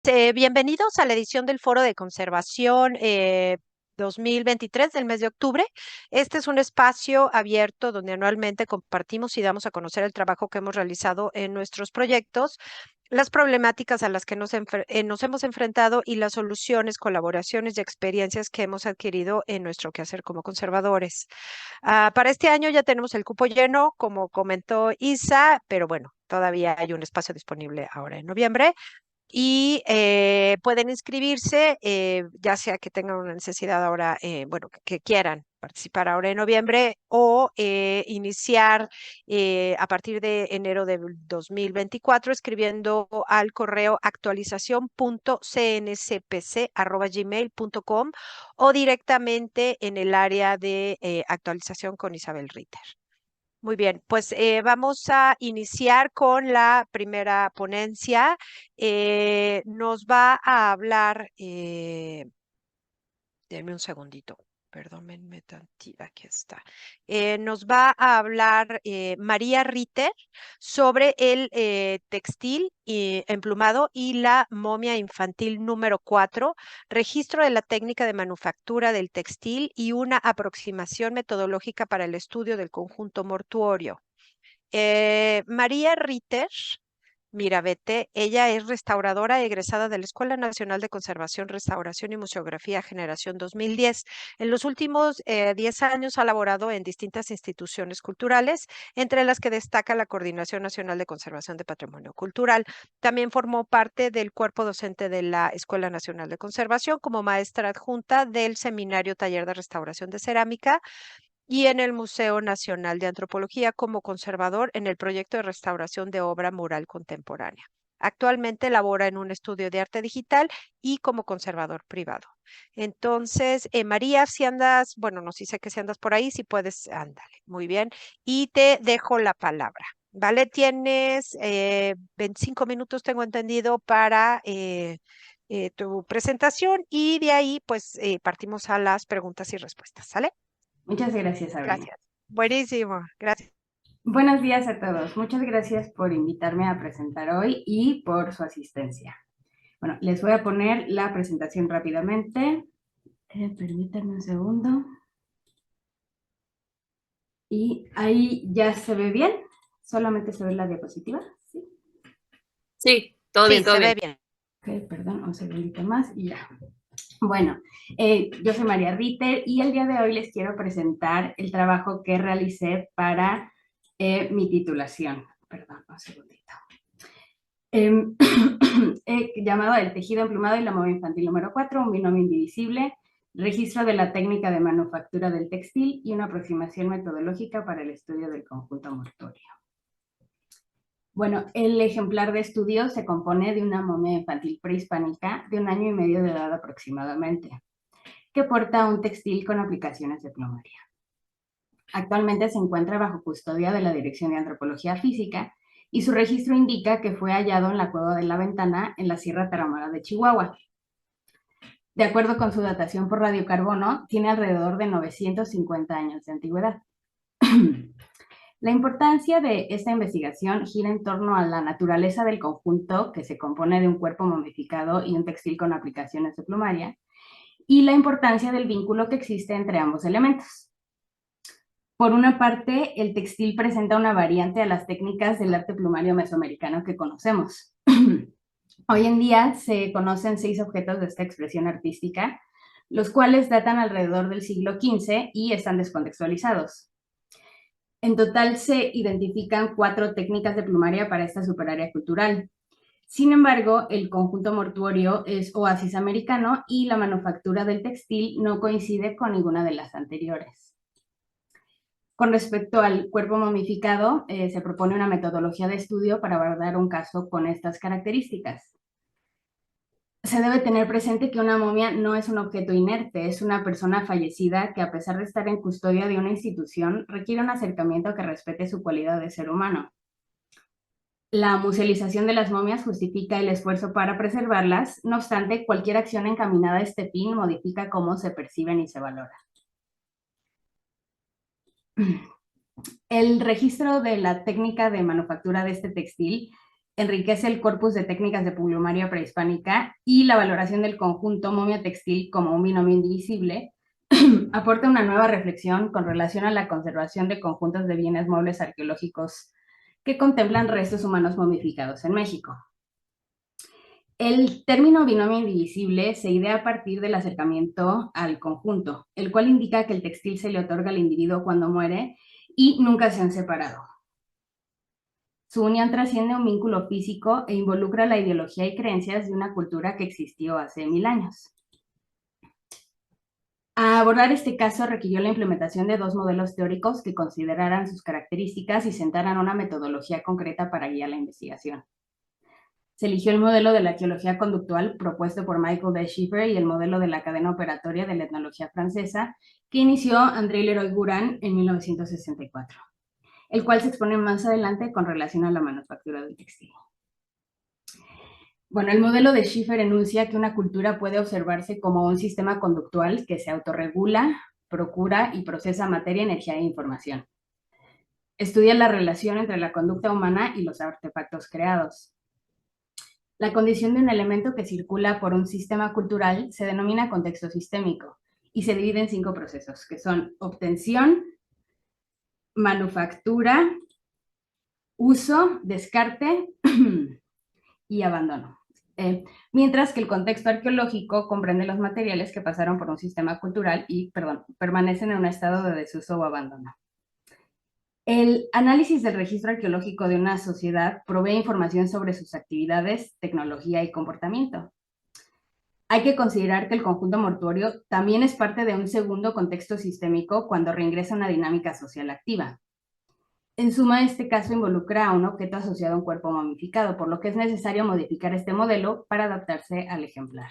Bienvenidos a la edición del Foro de Conservación 2023 del mes de octubre. Este es un espacio abierto donde anualmente compartimos y damos a conocer el trabajo que hemos realizado en nuestros proyectos, las problemáticas a las que nos hemos enfrentado y las soluciones, colaboraciones y experiencias que hemos adquirido en nuestro quehacer como conservadores. Para este año ya tenemos el cupo lleno, como comentó Isa, pero bueno, todavía hay un espacio disponible ahora en noviembre y pueden inscribirse, ya sea que tengan una necesidad ahora, bueno, que quieran participar ahora en noviembre o iniciar a partir de enero del 2024 escribiendo al correo actualización.cncpc@gmail.com o directamente en el área de actualización con Isabel Ritter. Muy bien, pues vamos a iniciar con la primera ponencia. Nos va a hablar, denme un segundito, perdónenme tantito, aquí está. Nos va a hablar María Ritter sobre el textil emplumado y la momia infantil número 4, registro de la técnica de manufactura del textil y una aproximación metodológica para el estudio del conjunto mortuorio. María Ritter Mirabete, ella es restauradora egresada de la Escuela Nacional de Conservación, Restauración y Museografía Generación 2010. En los últimos 10 años ha laborado en distintas instituciones culturales, entre las que destaca la Coordinación Nacional de Conservación de Patrimonio Cultural. También formó parte del cuerpo docente de la Escuela Nacional de Conservación como maestra adjunta del Seminario Taller de Restauración de Cerámica y en el Museo Nacional de Antropología como conservador en el proyecto de restauración de obra mural contemporánea. Actualmente labora en un estudio de arte digital y como conservador privado. Entonces, María, si andas, bueno, no sé si sé que si andas por ahí, si puedes, ándale, muy bien. Y te dejo la palabra, ¿vale? Tienes 25 minutos, tengo entendido, para tu presentación y de ahí, pues, partimos a las preguntas y respuestas, ¿sale? Muchas gracias, Sabrina. Gracias. Buenísimo, gracias. Buenos días a todos. Muchas gracias por invitarme a presentar hoy y por su asistencia. Bueno, les voy a poner la presentación rápidamente. Permítanme un segundo. Y ahí ya se ve bien. Solamente se ve la diapositiva. ¿Sí? Sí, todo Sí, bien, todo se ve bien. bien. Ok, perdón, un segundito más y ya. Bueno, yo soy María Ritter y el día de hoy les quiero presentar el trabajo que realicé para mi titulación. Perdón, un segundito. Llamado El tejido emplumado y la moda infantil número 4, un binomio indivisible, registro de la técnica de manufactura del textil y una aproximación metodológica para el estudio del conjunto mortuorio. Bueno, el ejemplar de estudio se compone de una momia infantil prehispánica de 1 año y medio de edad aproximadamente, que porta un textil con aplicaciones de plumería. Actualmente se encuentra bajo custodia de la Dirección de Antropología Física y su registro indica que fue hallado en la Cueva de la Ventana en la Sierra Tarahumara de Chihuahua. De acuerdo con su datación por radiocarbono, tiene alrededor de 950 años de antigüedad. La importancia de esta investigación gira en torno a la naturaleza del conjunto, que se compone de un cuerpo momificado y un textil con aplicaciones de plumaria, y la importancia del vínculo que existe entre ambos elementos. Por una parte, el textil presenta una variante a las técnicas del arte plumario mesoamericano que conocemos. Hoy en día se conocen 6 objetos de esta expresión artística, los cuales datan alrededor del siglo XV y están descontextualizados. En total se identifican 4 técnicas de plumaria para esta superárea cultural. Sin embargo, el conjunto mortuorio es oasis americano y la manufactura del textil no coincide con ninguna de las anteriores. Con respecto al cuerpo momificado, se propone una metodología de estudio para abordar un caso con estas características. Se debe tener presente que una momia no es un objeto inerte, es una persona fallecida que, a pesar de estar en custodia de una institución, requiere un acercamiento que respete su cualidad de ser humano. La musealización de las momias justifica el esfuerzo para preservarlas, no obstante, cualquier acción encaminada a este fin modifica cómo se perciben y se valoran. El registro de la técnica de manufactura de este textil enriquece el corpus de técnicas de plumaria prehispánica y la valoración del conjunto momia textil como un binomio indivisible aporta una nueva reflexión con relación a la conservación de conjuntos de bienes muebles arqueológicos que contemplan restos humanos momificados en México. El término binomio indivisible se idea a partir del acercamiento al conjunto, el cual indica que el textil se le otorga al individuo cuando muere y nunca se han separado. Su unión trasciende un vínculo físico e involucra la ideología y creencias de una cultura que existió hace 1000 años. A abordar este caso requirió la implementación de 2 modelos teóricos que consideraran sus características y sentaran una metodología concreta para guiar la investigación. Se eligió el modelo de la arqueología conductual propuesto por Michael de Schiffer y el modelo de la cadena operatoria de la etnología francesa que inició André Leroy-Gourhan en 1964, el cual se expone más adelante con relación a la manufactura del textil. Bueno, el modelo de Schiffer enuncia que una cultura puede observarse como un sistema conductual que se autorregula, procura y procesa materia, energía e información. Estudia la relación entre la conducta humana y los artefactos creados. La condición de un elemento que circula por un sistema cultural se denomina contexto sistémico y se divide en 5 procesos, que son obtención, manufactura, uso, descarte y abandono. Mientras que el contexto arqueológico comprende los materiales que pasaron por un sistema cultural y, permanecen en un estado de desuso o abandono. El análisis del registro arqueológico de una sociedad provee información sobre sus actividades, tecnología y comportamiento. Hay que considerar que el conjunto mortuorio también es parte de un segundo contexto sistémico cuando reingresa una dinámica social activa. En suma, este caso involucra a un objeto asociado a un cuerpo momificado, por lo que es necesario modificar este modelo para adaptarse al ejemplar.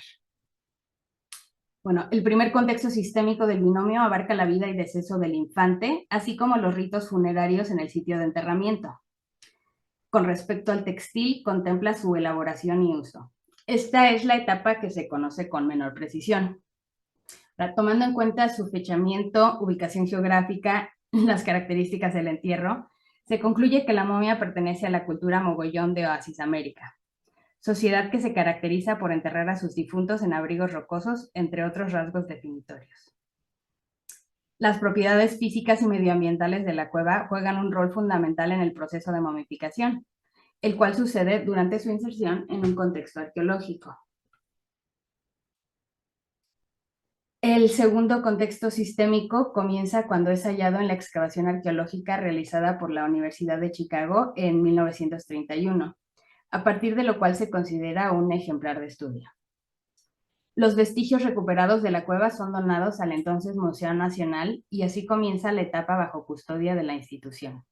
Bueno, el primer contexto sistémico del binomio abarca la vida y deceso del infante, así como los ritos funerarios en el sitio de enterramiento. Con respecto al textil, contempla su elaboración y uso. Esta es la etapa que se conoce con menor precisión. Tomando en cuenta su fechamiento, ubicación geográfica, las características del entierro, se concluye que la momia pertenece a la cultura mogollón de Oasis América, sociedad que se caracteriza por enterrar a sus difuntos en abrigos rocosos, entre otros rasgos definitorios. Las propiedades físicas y medioambientales de la cueva juegan un rol fundamental en el proceso de momificación, el cual sucede durante su inserción en un contexto arqueológico. El segundo contexto sistémico comienza cuando es hallado en la excavación arqueológica realizada por la Universidad de Chicago en 1931, a partir de lo cual se considera un ejemplar de estudio. Los vestigios recuperados de la cueva son donados al entonces Museo Nacional y así comienza la etapa bajo custodia de la institución.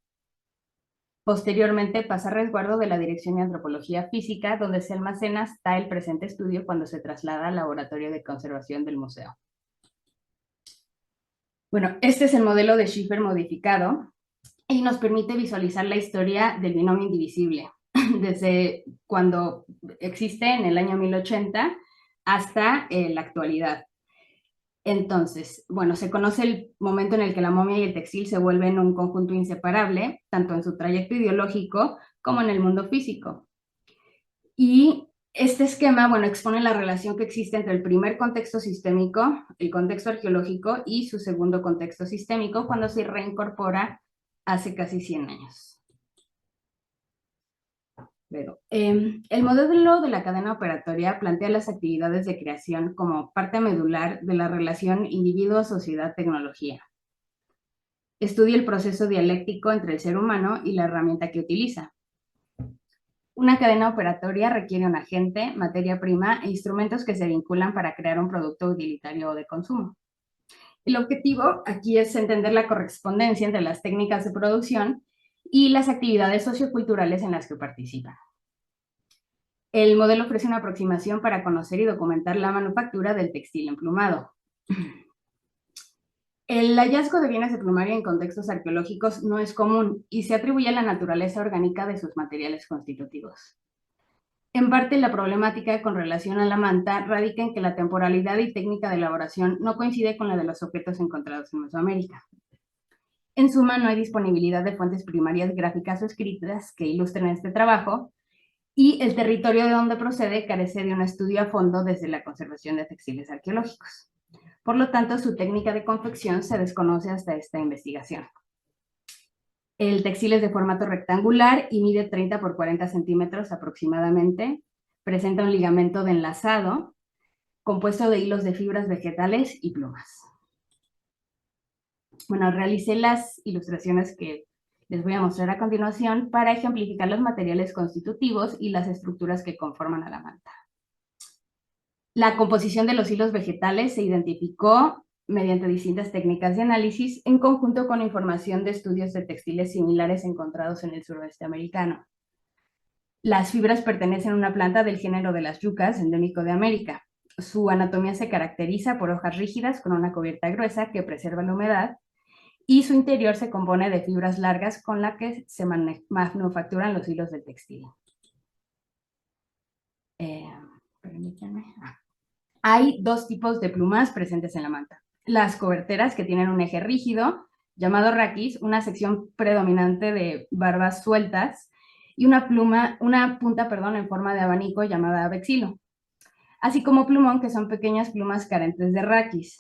Posteriormente pasa a resguardo de la Dirección de Antropología Física, donde se almacena hasta el presente estudio cuando se traslada al Laboratorio de Conservación del museo. Bueno, este es el modelo de Schiffer modificado y nos permite visualizar la historia del binomio indivisible, desde cuando existe en el año 1080 hasta la actualidad. Entonces, bueno, se conoce el momento en el que la momia y el textil se vuelven un conjunto inseparable, tanto en su trayecto ideológico como en el mundo físico. Y este esquema, bueno, expone la relación que existe entre el primer contexto sistémico, el contexto arqueológico, y su segundo contexto sistémico, cuando se reincorpora hace casi 100 años. Pero, el modelo de la cadena operatoria plantea las actividades de creación como parte medular de la relación individuo-sociedad-tecnología. Estudia el proceso dialéctico entre el ser humano y la herramienta que utiliza. Una cadena operatoria requiere un agente, materia prima e instrumentos que se vinculan para crear un producto utilitario o de consumo. El objetivo aquí es entender la correspondencia entre las técnicas de producción y las actividades socioculturales en las que participan. El modelo ofrece una aproximación para conocer y documentar la manufactura del textil emplumado. El hallazgo de bienes de plumaria en contextos arqueológicos no es común y se atribuye a la naturaleza orgánica de sus materiales constitutivos. En parte, la problemática con relación a la manta radica en que la temporalidad y técnica de elaboración no coincide con la de los objetos encontrados en Mesoamérica. En suma, no hay disponibilidad de fuentes primarias gráficas o escritas que ilustren este trabajo, y el territorio de donde procede carece de un estudio a fondo desde la conservación de textiles arqueológicos. Por lo tanto, su técnica de confección se desconoce hasta esta investigación. El textil es de formato rectangular y mide 30 por 40 centímetros aproximadamente. Presenta un ligamento de enlazado compuesto de hilos de fibras vegetales y plumas. Bueno, realicé las ilustraciones que les voy a mostrar a continuación para ejemplificar los materiales constitutivos y las estructuras que conforman a la manta. La composición de los hilos vegetales se identificó mediante distintas técnicas de análisis en conjunto con información de estudios de textiles similares encontrados en el suroeste americano. Las fibras pertenecen a una planta del género de las yucas, endémico de América. Su anatomía se caracteriza por hojas rígidas con una cubierta gruesa que preserva la humedad y su interior se compone de fibras largas con las que se manufacturan los hilos del textil. Permítanme. Hay dos tipos de plumas presentes en la manta. Las coberteras, que tienen un eje rígido, llamado raquis, una sección predominante de barbas sueltas, y una punta en forma de abanico llamada vexilo, así como plumón, que son pequeñas plumas carentes de raquis.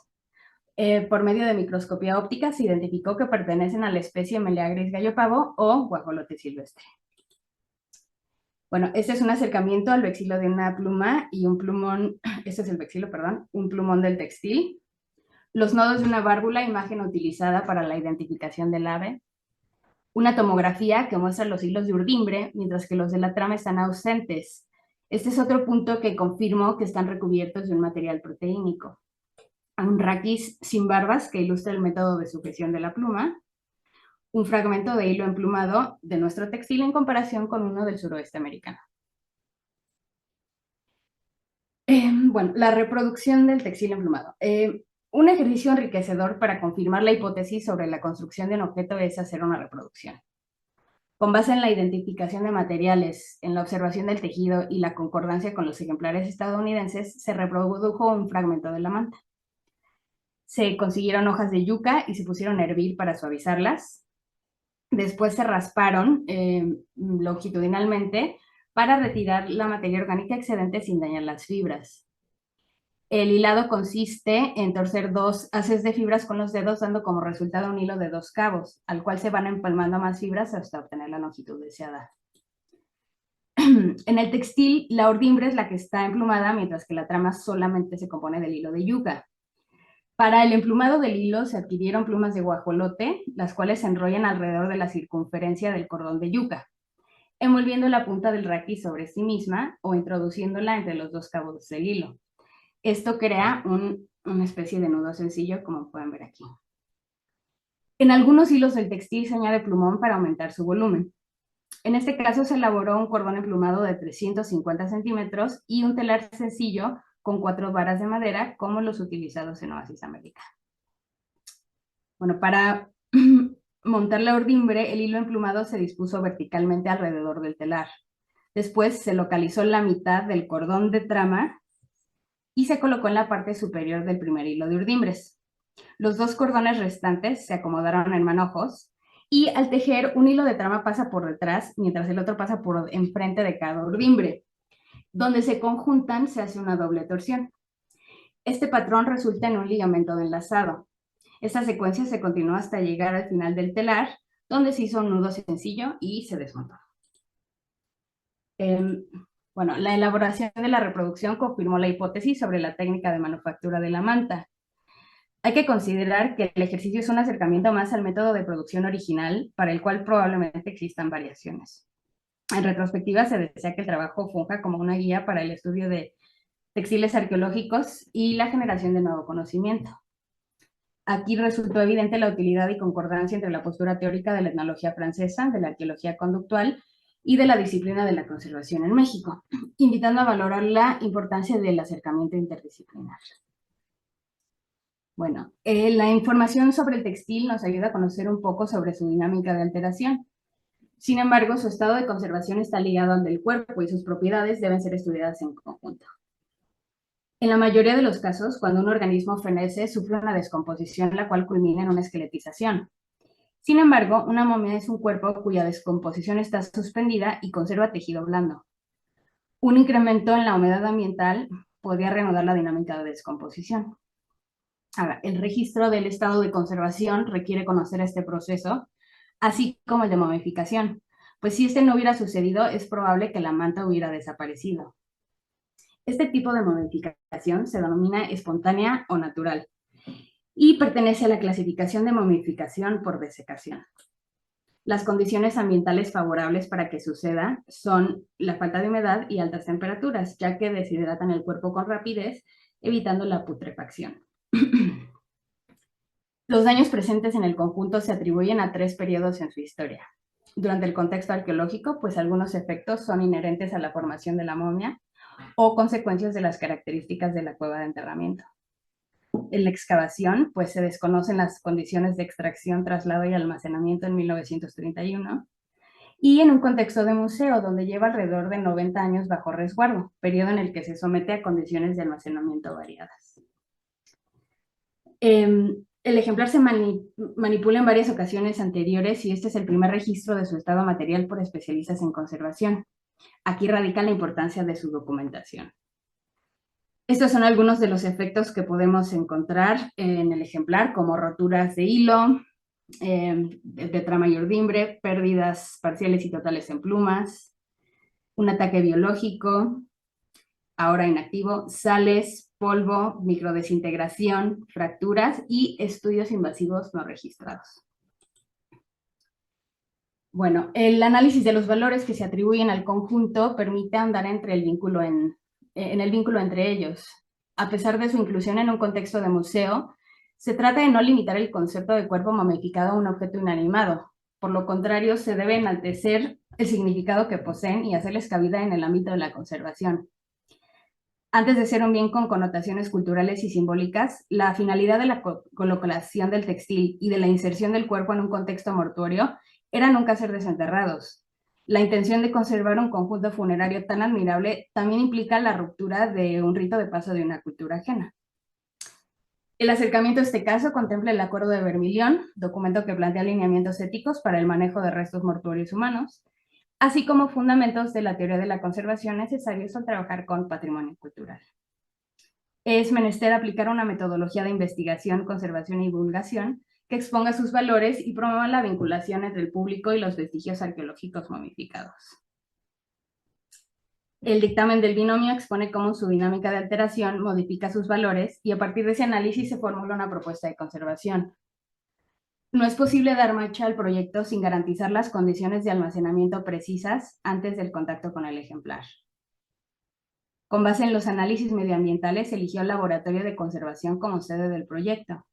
Por medio de microscopía óptica se identificó que pertenecen a la especie Meleagris gallopavo o guajolote silvestre. Bueno, este es un acercamiento al vexilo de una pluma y un plumón, este es el vexilo, perdón, un plumón del textil. Los nodos de una válvula, imagen utilizada para la identificación del ave. Una tomografía que muestra los hilos de urdimbre, mientras que los de la trama están ausentes. Este es otro punto que confirmo que están recubiertos de un material proteínico. Un raquis sin barbas que ilustra el método de sujeción de la pluma. Un fragmento de hilo emplumado de nuestro textil en comparación con uno del suroeste americano. Bueno, la reproducción del textil emplumado. Un ejercicio enriquecedor para confirmar la hipótesis sobre la construcción de un objeto es hacer una reproducción. Con base en la identificación de materiales, en la observación del tejido y la concordancia con los ejemplares estadounidenses, se reprodujo un fragmento de la manta. Se consiguieron hojas de yuca y se pusieron a hervir para suavizarlas. Después se rasparon longitudinalmente para retirar la materia orgánica excedente sin dañar las fibras. El hilado consiste en torcer 2 haces de fibras con los dedos, dando como resultado un hilo de 2 cabos, al cual se van empalmando más fibras hasta obtener la longitud deseada. En el textil, la urdimbre es la que está emplumada, mientras que la trama solamente se compone del hilo de yuca. Para el emplumado del hilo se adquirieron plumas de guajolote, las cuales se enrollan alrededor de la circunferencia del cordón de yuca, envolviendo la punta del raquis sobre sí misma o introduciéndola entre los 2 cabos del hilo. Esto crea una especie de nudo sencillo, como pueden ver aquí. En algunos hilos del textil se añade plumón para aumentar su volumen. En este caso se elaboró un cordón emplumado de 350 centímetros y un telar sencillo con 4 varas de madera, como los utilizados en Oasis América. Bueno, para montar la urdimbre, el hilo emplumado se dispuso verticalmente alrededor del telar. Después se localizó la mitad del cordón de trama y se colocó en la parte superior del primer hilo de urdimbres. Los 2 cordones restantes se acomodaron en manojos y al tejer un hilo de trama pasa por detrás, mientras el otro pasa por enfrente de cada urdimbre. Donde se conjuntan se hace una doble torsión. Este patrón resulta en un ligamento de enlazado. Esta secuencia se continuó hasta llegar al final del telar, donde se hizo un nudo sencillo y se desmontó. Bueno, la elaboración de la reproducción confirmó la hipótesis sobre la técnica de manufactura de la manta. Hay que considerar que el ejercicio es un acercamiento más al método de producción original, para el cual probablemente existan variaciones. En retrospectiva, se desea que el trabajo funja como una guía para el estudio de textiles arqueológicos y la generación de nuevo conocimiento. Aquí resultó evidente la utilidad y concordancia entre la postura teórica de la etnología francesa, de la arqueología conductual y de la disciplina de la conservación en México, invitando a valorar la importancia del acercamiento interdisciplinar. Bueno, la información sobre el textil nos ayuda a conocer un poco sobre su dinámica de alteración. Sin embargo, su estado de conservación está ligado al del cuerpo y sus propiedades deben ser estudiadas en conjunto. En la mayoría de los casos, cuando un organismo fenece, sufre una descomposición, la cual culmina en una esqueletización. Sin embargo, una momia es un cuerpo cuya descomposición está suspendida y conserva tejido blando. Un incremento en la humedad ambiental podría reanudar la dinámica de descomposición. Ahora, el registro del estado de conservación requiere conocer este proceso, así como el de momificación, pues si este no hubiera sucedido, es probable que la manta hubiera desaparecido. Este tipo de momificación se denomina espontánea o natural y pertenece a la clasificación de momificación por desecación. Las condiciones ambientales favorables para que suceda son la falta de humedad y altas temperaturas, ya que deshidratan el cuerpo con rapidez, evitando la putrefacción. Los daños presentes en el conjunto se atribuyen a 3 periodos en su historia. Durante el contexto arqueológico, pues algunos efectos son inherentes a la formación de la momia o consecuencias de las características de la cueva de enterramiento. En la excavación, pues se desconocen las condiciones de extracción, traslado y almacenamiento en 1931, y en un contexto de museo, donde lleva alrededor de 90 años bajo resguardo, periodo en el que se somete a condiciones de almacenamiento variadas. El ejemplar se manipula en varias ocasiones anteriores y este es el primer registro de su estado material por especialistas en conservación. Aquí radica la importancia de su documentación. Estos son algunos de los efectos que podemos encontrar en el ejemplar, como roturas de hilo, de trama y urdimbre, pérdidas parciales y totales en plumas, un ataque biológico, ahora inactivo, sales, polvo, microdesintegración, fracturas y estudios invasivos no registrados. Bueno, el análisis de los valores que se atribuyen al conjunto permite andar entre el vínculo en el vínculo entre ellos. A pesar de su inclusión en un contexto de museo, se trata de no limitar el concepto de cuerpo momificado a un objeto inanimado. Por lo contrario, se debe enaltecer el significado que poseen y hacerles cabida en el ámbito de la conservación. Antes de ser un bien con connotaciones culturales y simbólicas, la finalidad de la colocación del textil y de la inserción del cuerpo en un contexto mortuorio era nunca ser desenterrados. La intención de conservar un conjunto funerario tan admirable también implica la ruptura de un rito de paso de una cultura ajena. El acercamiento a este caso contempla el Acuerdo de Vermilion, documento que plantea lineamientos éticos para el manejo de restos mortuorios humanos, así como fundamentos de la teoría de la conservación necesarios al trabajar con patrimonio cultural. Es menester aplicar una metodología de investigación, conservación y divulgación que exponga sus valores y promueva la vinculación entre el público y los vestigios arqueológicos momificados. El dictamen del binomio expone cómo su dinámica de alteración modifica sus valores y a partir de ese análisis se formula una propuesta de conservación. No es posible dar marcha al proyecto sin garantizar las condiciones de almacenamiento precisas antes del contacto con el ejemplar. Con base en los análisis medioambientales, se eligió el laboratorio de conservación como sede del proyecto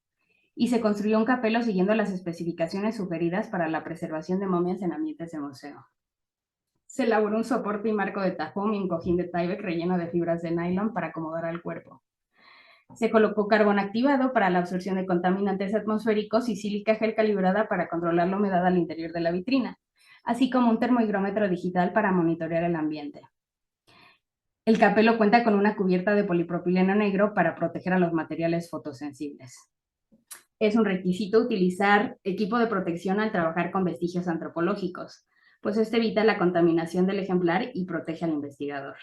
y se construyó un capelo siguiendo las especificaciones sugeridas para la preservación de momias en ambientes de museo. Se elaboró un soporte y marco de tajón y un cojín de Tyvek relleno de fibras de nylon para acomodar al cuerpo. Se colocó carbón activado para la absorción de contaminantes atmosféricos y sílica gel calibrada para controlar la humedad al interior de la vitrina, así como un termohigrómetro digital para monitorear el ambiente. El capelo cuenta con una cubierta de polipropileno negro para proteger a los materiales fotosensibles. Es un requisito utilizar equipo de protección al trabajar con vestigios antropológicos, pues esto evita la contaminación del ejemplar y protege al investigador.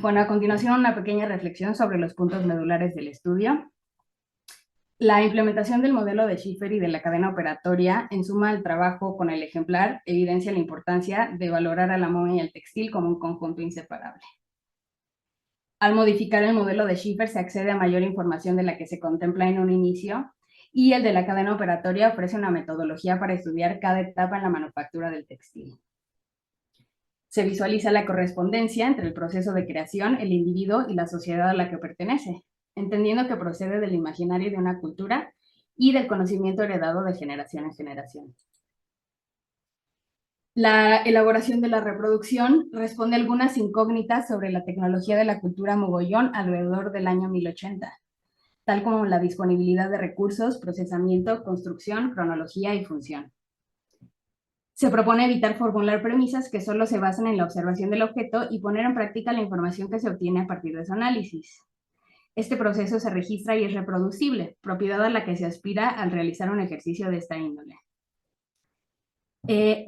Bueno, a continuación una pequeña reflexión sobre los puntos medulares del estudio. La implementación del modelo de Schiffer y de la cadena operatoria, en suma al trabajo con el ejemplar, evidencia la importancia de valorar a la momia y el textil como un conjunto inseparable. Al modificar el modelo de Schiffer se accede a mayor información de la que se contempla en un inicio, y el de la cadena operatoria ofrece una metodología para estudiar cada etapa en la manufactura del textil. Se visualiza la correspondencia entre el proceso de creación, el individuo y la sociedad a la que pertenece, entendiendo que procede del imaginario de una cultura y del conocimiento heredado de generación en generación. La elaboración de la reproducción responde a algunas incógnitas sobre la tecnología de la cultura mogollón alrededor del año 1080, tal como la disponibilidad de recursos, procesamiento, construcción, cronología y función. Se propone evitar formular premisas que solo se basan en la observación del objeto y poner en práctica la información que se obtiene a partir de su análisis. Este proceso se registra y es reproducible, propiedad a la que se aspira al realizar un ejercicio de esta índole.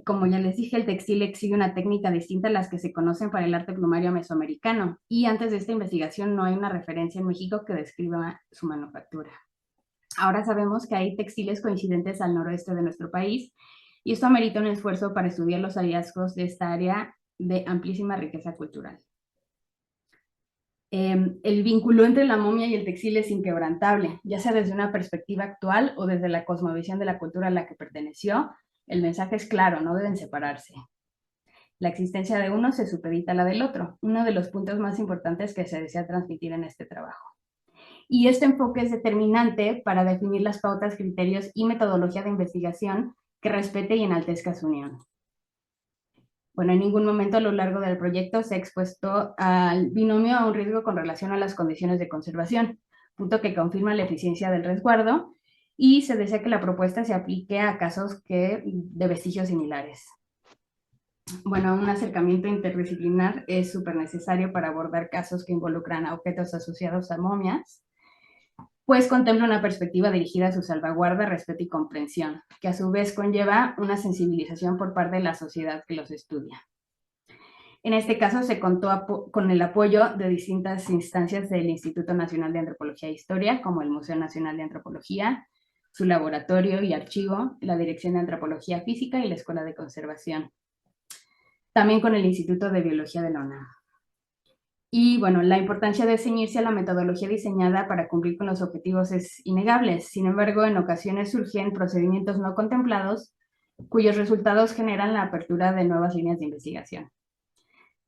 Como ya les dije, el textil exhibe una técnica distinta a las que se conocen para el arte plumario mesoamericano, y antes de esta investigación no hay una referencia en México que describa su manufactura. Ahora sabemos que hay textiles coincidentes al noroeste de nuestro país, y esto amerita un esfuerzo para estudiar los hallazgos de esta área de amplísima riqueza cultural. El vínculo entre la momia y el textil es inquebrantable, ya sea desde una perspectiva actual o desde la cosmovisión de la cultura a la que perteneció. El mensaje es claro, no deben separarse. La existencia de uno se supedita a la del otro, uno de los puntos más importantes que se desea transmitir en este trabajo. Y este enfoque es determinante para definir las pautas, criterios y metodología de investigación que respete y enaltezca su unión. Bueno, en ningún momento a lo largo del proyecto se ha expuesto al binomio a un riesgo con relación a las condiciones de conservación, punto que confirma la eficiencia del resguardo, y se desea que la propuesta se aplique a casos de vestigios similares. Bueno, un acercamiento interdisciplinar es súper necesario para abordar casos que involucran a objetos asociados a momias, pues contempla una perspectiva dirigida a su salvaguarda, respeto y comprensión, que a su vez conlleva una sensibilización por parte de la sociedad que los estudia. En este caso se contó con el apoyo de distintas instancias del Instituto Nacional de Antropología e Historia, como el Museo Nacional de Antropología, su laboratorio y archivo, la Dirección de Antropología Física y la Escuela de Conservación. También con el Instituto de Biología de la UNAM. Y bueno, la importancia de ceñirse a la metodología diseñada para cumplir con los objetivos es innegable. Sin embargo, en ocasiones surgen procedimientos no contemplados cuyos resultados generan la apertura de nuevas líneas de investigación.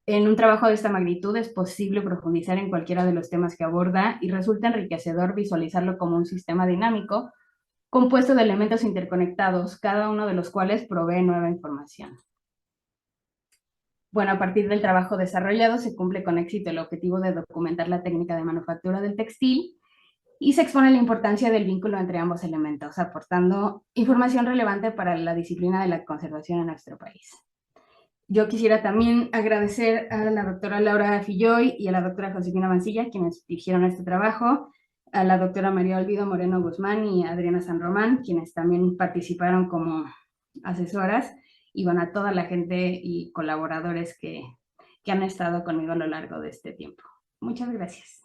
En un trabajo de esta magnitud es posible profundizar en cualquiera de los temas que aborda y resulta enriquecedor visualizarlo como un sistema dinámico compuesto de elementos interconectados, cada uno de los cuales provee nueva información. Bueno, a partir del trabajo desarrollado se cumple con éxito el objetivo de documentar la técnica de manufactura del textil y se expone la importancia del vínculo entre ambos elementos, aportando información relevante para la disciplina de la conservación en nuestro país. Yo quisiera también agradecer a la doctora Laura Filloy y a la doctora Josefina Mancilla, quienes dirigieron este trabajo, a la doctora María Olvido Moreno Guzmán y a Adriana San Román, quienes también participaron como asesoras, y bueno, a toda la gente y colaboradores que han estado conmigo a lo largo de este tiempo. Muchas gracias.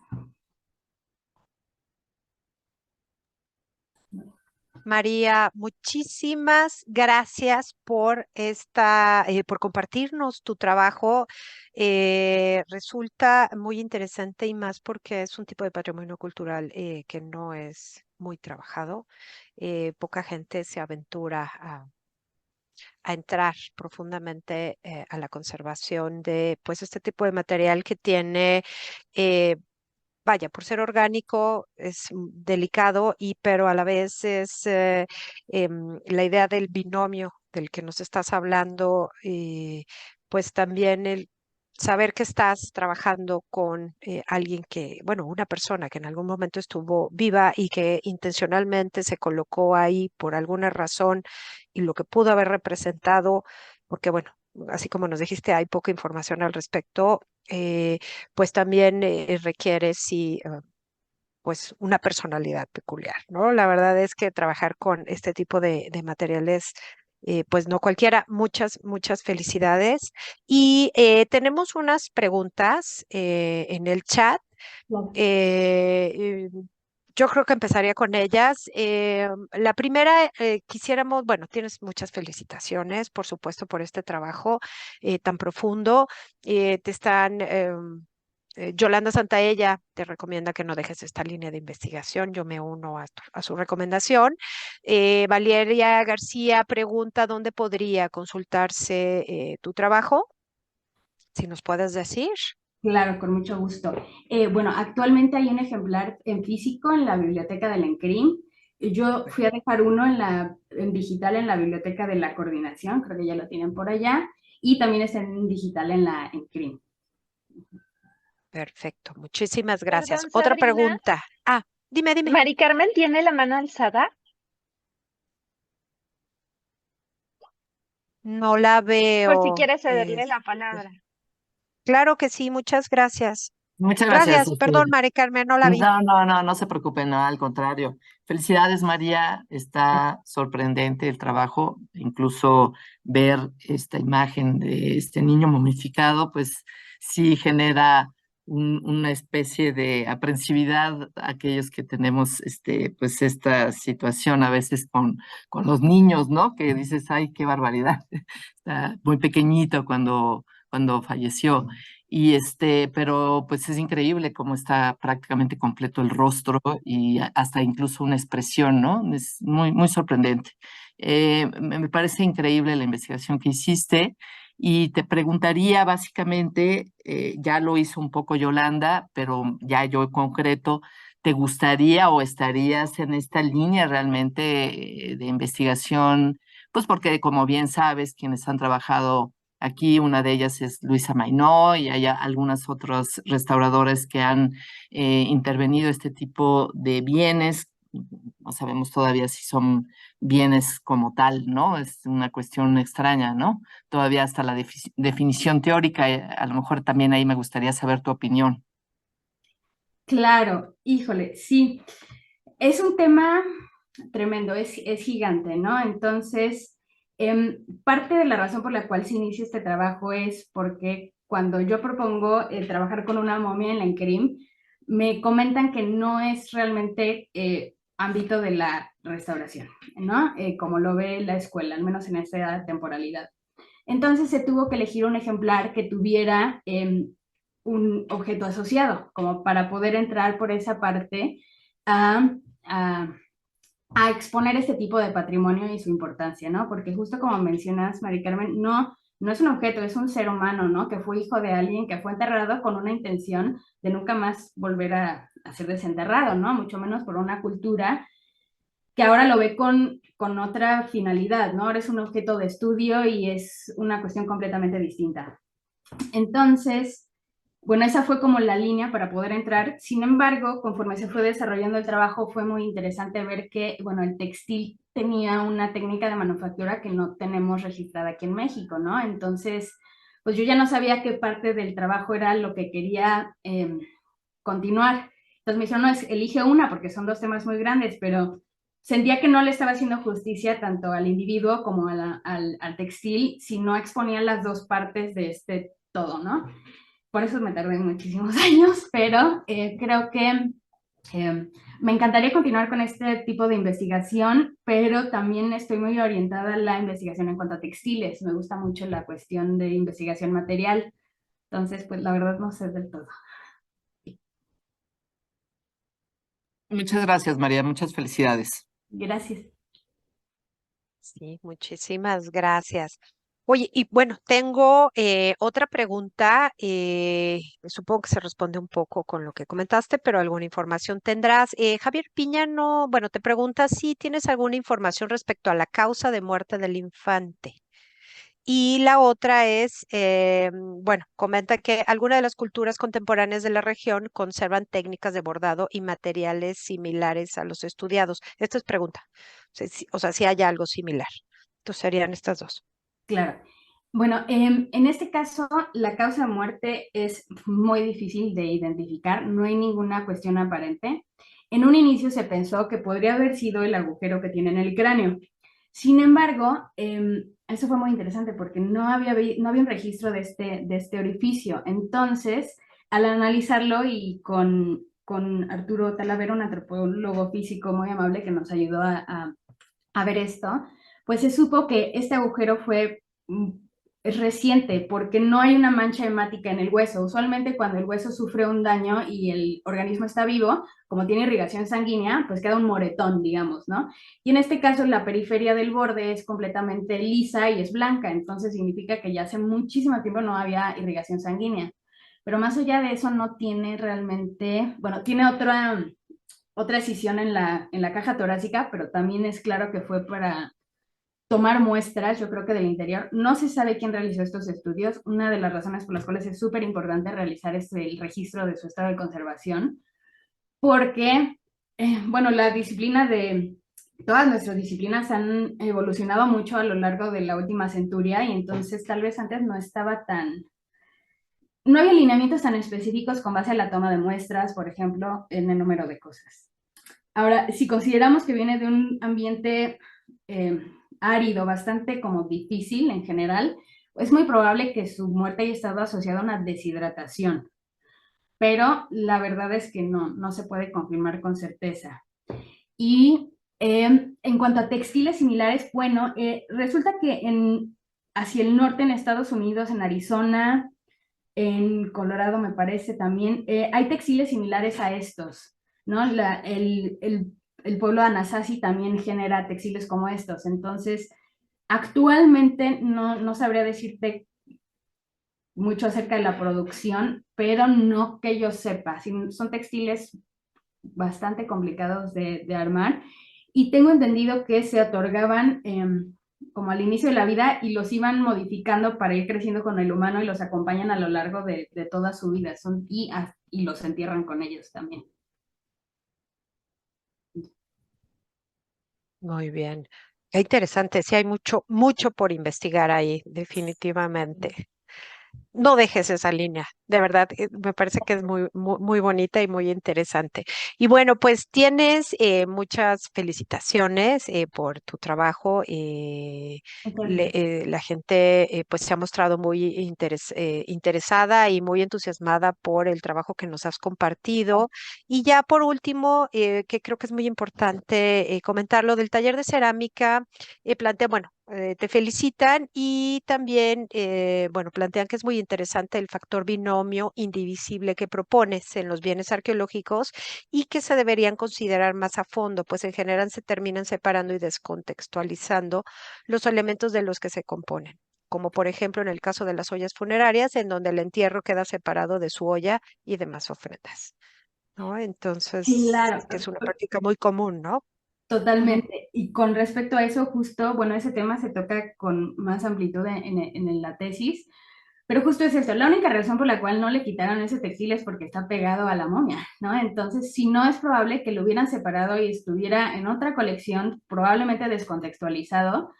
María, muchísimas gracias por por compartirnos tu trabajo. Resulta muy interesante y más porque es un tipo de patrimonio cultural que no es muy trabajado. Poca gente se aventura a entrar profundamente a la conservación de pues este tipo de material que tiene vaya, por ser orgánico es delicado pero a la vez es la idea del binomio del que nos estás hablando, pues también el saber que estás trabajando con alguien que, bueno, una persona que en algún momento estuvo viva y que intencionalmente se colocó ahí por alguna razón y lo que pudo haber representado, porque bueno, así como nos dijiste, hay poca información al respecto. Pues también requiere, sí, pues una personalidad peculiar, ¿no? La verdad es que trabajar con este tipo de materiales, pues no cualquiera, muchas felicidades. Y tenemos unas preguntas en el chat. Claro. Yo creo que empezaría con ellas. La primera, quisiéramos, bueno, tienes muchas felicitaciones, por supuesto, por este trabajo tan profundo. Te están Yolanda Santaella te recomienda que no dejes esta línea de investigación. Yo me uno a su recomendación. Valeria García pregunta dónde podría consultarse tu trabajo, si nos puedes decir. Claro, con mucho gusto. Bueno, actualmente hay un ejemplar en físico en la biblioteca del ENCRIM. Yo fui a dejar uno en digital en la biblioteca de la coordinación, creo que ya lo tienen por allá, y también está en digital en la ENCRIM. Perfecto, muchísimas gracias. Perdón, Otra Sabrina. pregunta. Ah, dime. Mari Carmen tiene la mano alzada. No la Por si veo. quiere cederle la palabra. Claro que sí, muchas gracias. Muchas gracias. Gracias, perdón, Mari Carmen, no la vi. No se preocupen, no, al contrario. Felicidades, María. Está sorprendente el trabajo, incluso ver esta imagen de este niño momificado, pues sí genera una especie de aprensividad a aquellos que tenemos pues esta situación a veces con los niños, ¿no? Que dices, ay, qué barbaridad. Está muy pequeñito cuando falleció. Pero pues es increíble cómo está prácticamente completo el rostro y hasta incluso una expresión, ¿no? Es muy, muy sorprendente. Me parece increíble la investigación que hiciste y te preguntaría básicamente, ya lo hizo un poco Yolanda, pero ya yo en concreto, ¿te gustaría o estarías en esta línea realmente de investigación? Pues porque como bien sabes, quienes han trabajado aquí, una de ellas es Luisa Mainó y hay algunas otros restauradores que han intervenido este tipo de bienes. No sabemos todavía si son bienes como tal, ¿no? Es una cuestión extraña, ¿no? Todavía hasta la definición teórica, a lo mejor también ahí me gustaría saber tu opinión. Claro, híjole, sí. Es un tema tremendo, es gigante, ¿no? Entonces, parte de la razón por la cual se inicia este trabajo es porque cuando yo propongo trabajar con una momia en la Inquerim, me comentan que no es realmente ámbito de la restauración, ¿no? Como lo ve la escuela, al menos en esta temporalidad. Entonces se tuvo que elegir un ejemplar que tuviera un objeto asociado, como para poder entrar por esa parte a, a, a exponer este tipo de patrimonio y su importancia, ¿no? Porque justo como mencionas, Mari Carmen, no es un objeto, es un ser humano, ¿no? Que fue hijo de alguien que fue enterrado con una intención de nunca más volver a ser desenterrado, ¿no? Mucho menos por una cultura que ahora lo ve con otra finalidad, ¿no? Ahora es un objeto de estudio y es una cuestión completamente distinta. Entonces, bueno, esa fue como la línea para poder entrar. Sin embargo, conforme se fue desarrollando el trabajo, fue muy interesante ver que, bueno, el textil tenía una técnica de manufactura que no tenemos registrada aquí en México, ¿no? Entonces, pues yo ya no sabía qué parte del trabajo era lo que quería continuar. Entonces me dijeron, no, elige una porque son dos temas muy grandes, pero sentía que no le estaba haciendo justicia tanto al individuo como al textil si no exponía las dos partes de este todo, ¿no? Por eso me tardé muchísimos años, pero creo que me encantaría continuar con este tipo de investigación, pero también estoy muy orientada a la investigación en cuanto a textiles. Me gusta mucho la cuestión de investigación material. Entonces, pues la verdad no sé del todo. Muchas gracias, María. Muchas felicidades. Gracias. Sí, muchísimas gracias. Oye, y bueno, tengo otra pregunta. Supongo que se responde un poco con lo que comentaste, pero alguna información tendrás. Javier Piña, no, bueno, te pregunta si tienes alguna información respecto a la causa de muerte del infante. Y la otra es, bueno, comenta que algunas de las culturas contemporáneas de la región conservan técnicas de bordado y materiales similares a los estudiados. Esta es pregunta. O sea, si hay algo similar. Entonces serían estas dos. Claro. Bueno, en este caso, la causa de muerte es muy difícil de identificar, no hay ninguna cuestión aparente. En un inicio se pensó que podría haber sido el agujero que tiene en el cráneo. Sin embargo, eso fue muy interesante porque no había un registro de este orificio. Entonces, al analizarlo y con Arturo Talavera, un antropólogo físico muy amable que nos ayudó a ver esto, pues se supo que este agujero es reciente porque no hay una mancha hemática en el hueso. Usualmente cuando el hueso sufre un daño y el organismo está vivo, como tiene irrigación sanguínea, pues queda un moretón, digamos, ¿no? Y en este caso la periferia del borde es completamente lisa y es blanca, entonces significa que ya hace muchísimo tiempo no había irrigación sanguínea. Pero más allá de eso no tiene realmente, bueno, tiene otra escisión en la caja torácica, pero también es claro que fue para tomar muestras, yo creo que del interior. No se sabe quién realizó estos estudios. Una de las razones por las cuales es súper importante realizar el registro de su estado de conservación, porque, bueno, la disciplina de... Todas nuestras disciplinas han evolucionado mucho a lo largo de la última centuria y entonces tal vez antes no estaba no había lineamientos tan específicos con base a la toma de muestras, por ejemplo, en el número de cosas. Ahora, si consideramos que viene de un ambiente árido, bastante como difícil en general, es muy probable que su muerte haya estado asociada a una deshidratación, pero la verdad es que no se puede confirmar con certeza. Y en cuanto a textiles similares, bueno, resulta que hacia el norte en Estados Unidos, en Arizona, en Colorado me parece también, hay textiles similares a estos, ¿no? El pueblo de Anasazi también genera textiles como estos, entonces actualmente no sabría decirte mucho acerca de la producción, pero no que yo sepa, son textiles bastante complicados de armar y tengo entendido que se otorgaban como al inicio de la vida y los iban modificando para ir creciendo con el humano y los acompañan a lo largo de toda su vida y los entierran con ellos también. Muy bien. Qué interesante. Sí, hay mucho, mucho por investigar ahí, definitivamente. No dejes esa línea, de verdad, me parece que es muy, muy, muy bonita y muy interesante. Y bueno, pues tienes muchas felicitaciones por tu trabajo. La gente pues se ha mostrado muy interesada y muy entusiasmada por el trabajo que nos has compartido. Y ya por último, que creo que es muy importante comentar lo del taller de cerámica, plantea, bueno, te felicitan y también, bueno, plantean que es muy interesante el factor binomio indivisible que propones en los bienes arqueológicos y que se deberían considerar más a fondo, pues en general se terminan separando y descontextualizando los elementos de los que se componen, como por ejemplo en el caso de las ollas funerarias, en donde el entierro queda separado de su olla y demás ofrendas, ¿no? Entonces, Claro, que es una práctica muy común, ¿no? Ujú. totalmente. Y con respecto a eso, justo, bueno, ese tema se toca con más amplitud en la tesis, pero justo es esto, la única razón por la cual no le quitaron ese textil es porque está pegado a la momia, ¿no? Entonces, si no es probable que lo hubieran separado y estuviera en otra colección, probablemente descontextualizado,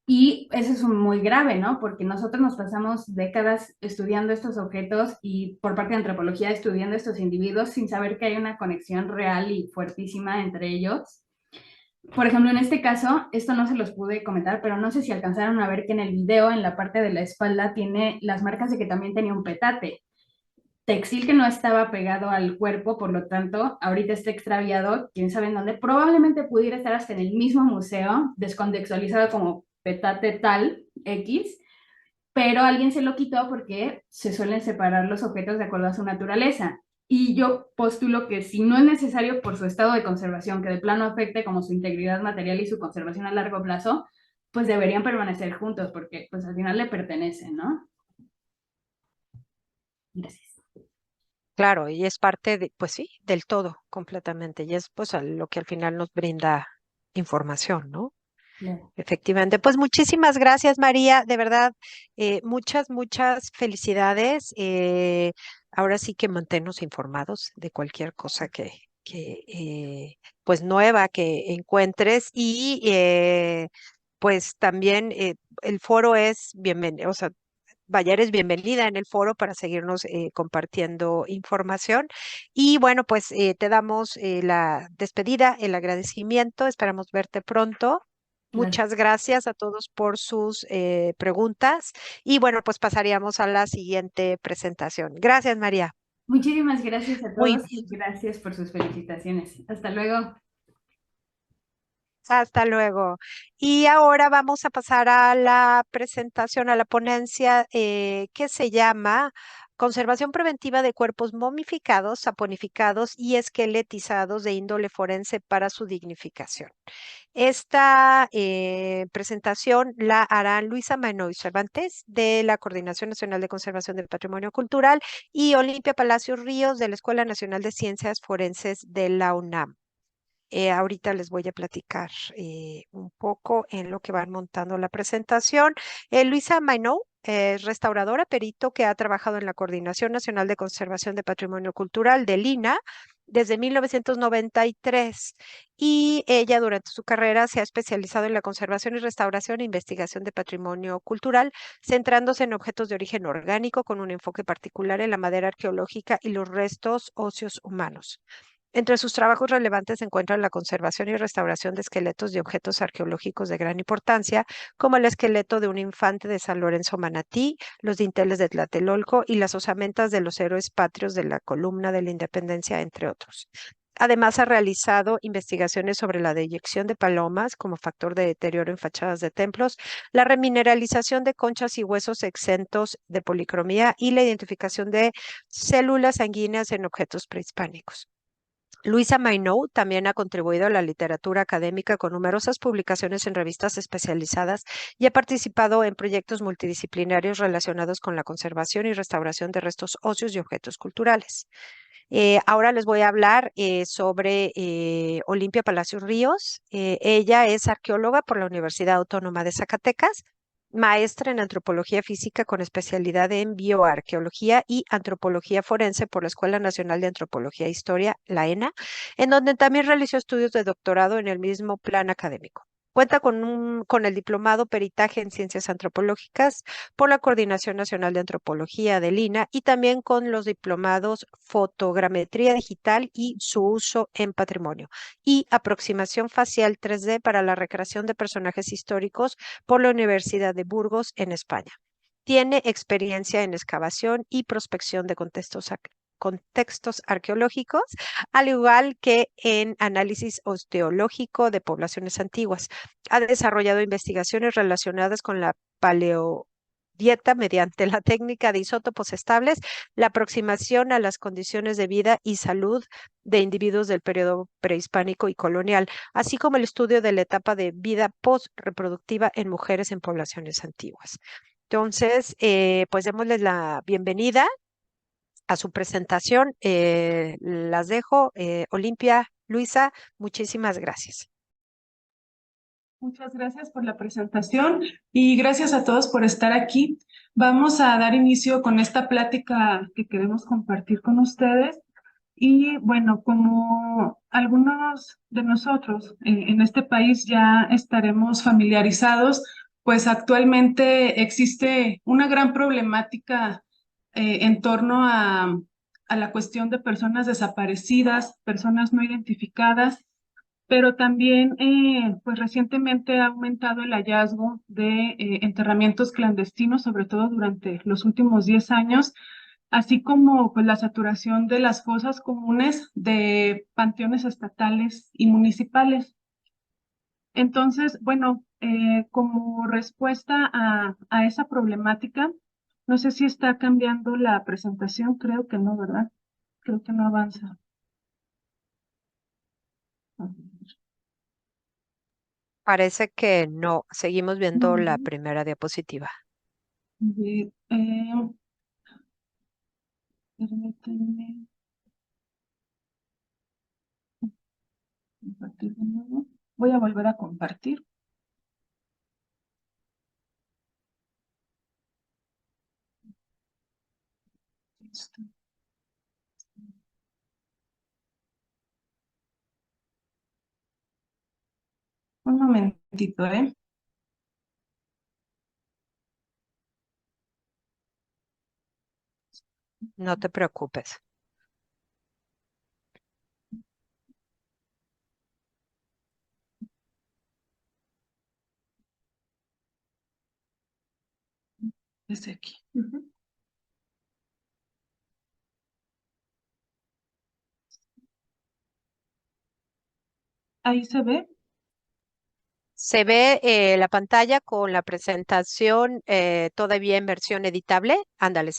y eso es muy grave, ¿no? Porque nosotros nos pasamos décadas estudiando estos objetos y por parte de antropología estudiando estos individuos sin saber que hay una conexión real y fuertísima entre ellos. Por ejemplo, en este caso, esto no se los pude comentar, pero no sé si alcanzaron a ver que en el video, en la parte de la espalda, tiene las marcas de que también tenía un petate. Textil que no estaba pegado al cuerpo, por lo tanto, ahorita está extraviado, quién sabe en dónde. Probablemente pudiera estar hasta en el mismo museo, descontextualizado como petate tal X, pero alguien se lo quitó porque se suelen separar los objetos de acuerdo a su naturaleza. Y yo postulo que si no es necesario por su estado de conservación, que de plano afecte como su integridad material y su conservación a largo plazo, pues deberían permanecer juntos porque pues al final le pertenecen, ¿no? Gracias. Claro, y es parte de, pues sí, del todo, completamente. Y es pues lo que al final nos brinda información, ¿no? Claro. Efectivamente. Pues muchísimas gracias, María. De verdad, muchas, muchas felicidades. Ahora sí que manténnos informados de cualquier cosa pues nueva que encuentres y pues también el foro es bienvenido, o sea, vaya, eres bienvenida en el foro para seguirnos compartiendo información. Y bueno, pues te damos la despedida, el agradecimiento. Esperamos verte pronto. Claro. Muchas gracias a todos por sus preguntas. Y bueno, pues pasaríamos a la siguiente presentación. Gracias, María. Muchísimas gracias a Muy todos bien. y gracias por sus felicitaciones. Hasta luego. Hasta luego. Y ahora vamos a pasar a la presentación, a la ponencia que se llama Conservación preventiva de cuerpos momificados, saponificados y esqueletizados de índole forense para su dignificación. Esta presentación la harán Luisa Manoy Cervantes de la Coordinación Nacional de Conservación del Patrimonio Cultural y Olimpia Palacios Ríos de la Escuela Nacional de Ciencias Forenses de la UNAM. Ahorita les voy a platicar un poco en lo que van montando la presentación. Luisa Mainou es restauradora, perito que ha trabajado en la Coordinación Nacional de Conservación de Patrimonio Cultural del INA desde 1993 y ella durante su carrera se ha especializado en la conservación y restauración e investigación de patrimonio cultural, centrándose en objetos de origen orgánico con un enfoque particular en la madera arqueológica y los restos óseos humanos. Entre sus trabajos relevantes se encuentran la conservación y restauración de esqueletos de objetos arqueológicos de gran importancia, como el esqueleto de un infante de San Lorenzo Manatí, los dinteles de Tlatelolco y las osamentas de los héroes patrios de la Columna de la Independencia, entre otros. Además, ha realizado investigaciones sobre la deyección de palomas como factor de deterioro en fachadas de templos, la remineralización de conchas y huesos exentos de policromía y la identificación de células sanguíneas en objetos prehispánicos. Luisa Mainou también ha contribuido a la literatura académica con numerosas publicaciones en revistas especializadas y ha participado en proyectos multidisciplinarios relacionados con la conservación y restauración de restos óseos y objetos culturales. Ahora les voy a hablar sobre Olimpia Palacios Ríos. Ella es arqueóloga por la Universidad Autónoma de Zacatecas, maestra en antropología física con especialidad en bioarqueología y antropología forense por la Escuela Nacional de Antropología e Historia, la ENA, en donde también realizó estudios de doctorado en el mismo plan académico. Cuenta con el diplomado Peritaje en Ciencias Antropológicas por la Coordinación Nacional de Antropología del INAH y también con los diplomados Fotogrametría Digital y su uso en patrimonio y Aproximación Facial 3D para la recreación de personajes históricos por la Universidad de Burgos en España. Tiene experiencia en excavación y prospección de contextos arqueológicos, al igual que en análisis osteológico de poblaciones antiguas. Ha desarrollado investigaciones relacionadas con la paleodieta mediante la técnica de isótopos estables, la aproximación a las condiciones de vida y salud de individuos del periodo prehispánico y colonial, así como el estudio de la etapa de vida post-reproductiva en mujeres en poblaciones antiguas. Entonces, pues démosles la bienvenida a su presentación. Las dejo. Olimpia, Luisa, muchísimas gracias. Muchas gracias por la presentación y gracias a todos por estar aquí. Vamos a dar inicio con esta plática que queremos compartir con ustedes. Y bueno, como algunos de nosotros en este país ya estaremos familiarizados, pues actualmente existe una gran problemática en torno a la cuestión de personas desaparecidas, personas no identificadas, pero también pues recientemente ha aumentado el hallazgo de enterramientos clandestinos, sobre todo durante los últimos 10 años, así como pues la saturación de las fosas comunes de panteones estatales y municipales. Entonces, bueno, como respuesta a esa problemática, no sé si está cambiando la presentación, creo que no, ¿verdad? Creo que no avanza. Parece que no. Seguimos viendo la primera diapositiva. Permítanme compartir de nuevo. Voy a volver a compartir. Listo. Un momentito, ¿eh? No te preocupes. Desde aquí. Ahí se ve. Se ve la pantalla con la presentación todavía en versión editable. Ándale,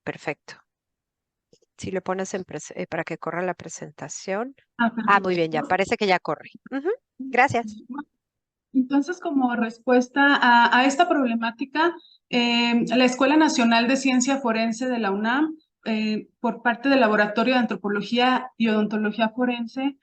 perfecto. Si le pones para que corra la presentación. Muy bien, ya parece que ya corre. Gracias. Entonces, como respuesta a esta problemática, la Escuela Nacional de Ciencia Forense de la UNAM, por parte del Laboratorio de Antropología y Odontología Forense,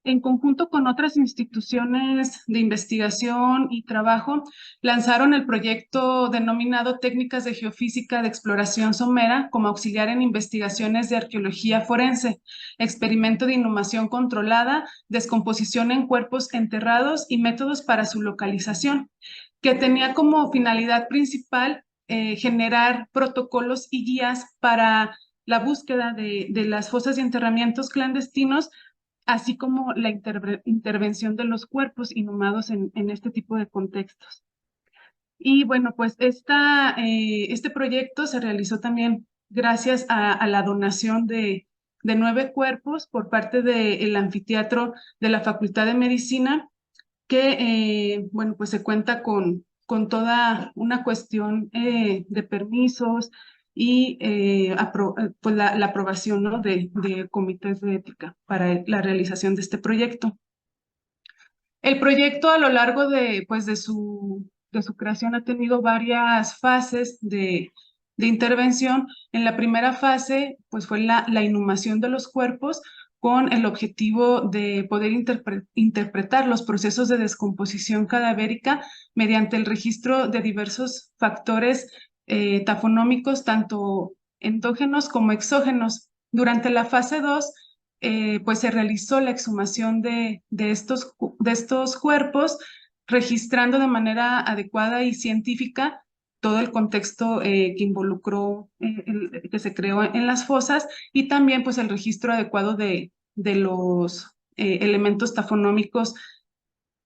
en conjunto con otras instituciones de investigación y trabajo, lanzaron el proyecto denominado Técnicas de Geofísica de Exploración Somera como auxiliar en investigaciones de arqueología forense, experimento de inhumación controlada, descomposición en cuerpos enterrados y métodos para su localización, que tenía como finalidad principal generar protocolos y guías para la búsqueda de las fosas y enterramientos clandestinos, así como la intervención de los cuerpos inhumados en este tipo de contextos. Y bueno, pues este proyecto se realizó también gracias a la donación de 9 cuerpos por parte del anfiteatro de la Facultad de Medicina, que, bueno, pues se cuenta con toda una cuestión de permisos y pues la aprobación, ¿no?, de comités de ética para la realización de este proyecto. El proyecto a lo largo pues de su creación ha tenido varias fases de intervención. En la primera fase, pues fue la inhumación de los cuerpos con el objetivo de poder interpretar los procesos de descomposición cadavérica mediante el registro de diversos factores tafonómicos, tanto endógenos como exógenos. Durante la fase 2, pues se realizó la exhumación de estos cuerpos, registrando de manera adecuada y científica todo el contexto que involucró, que se creó en las fosas, y también pues el registro adecuado de los elementos tafonómicos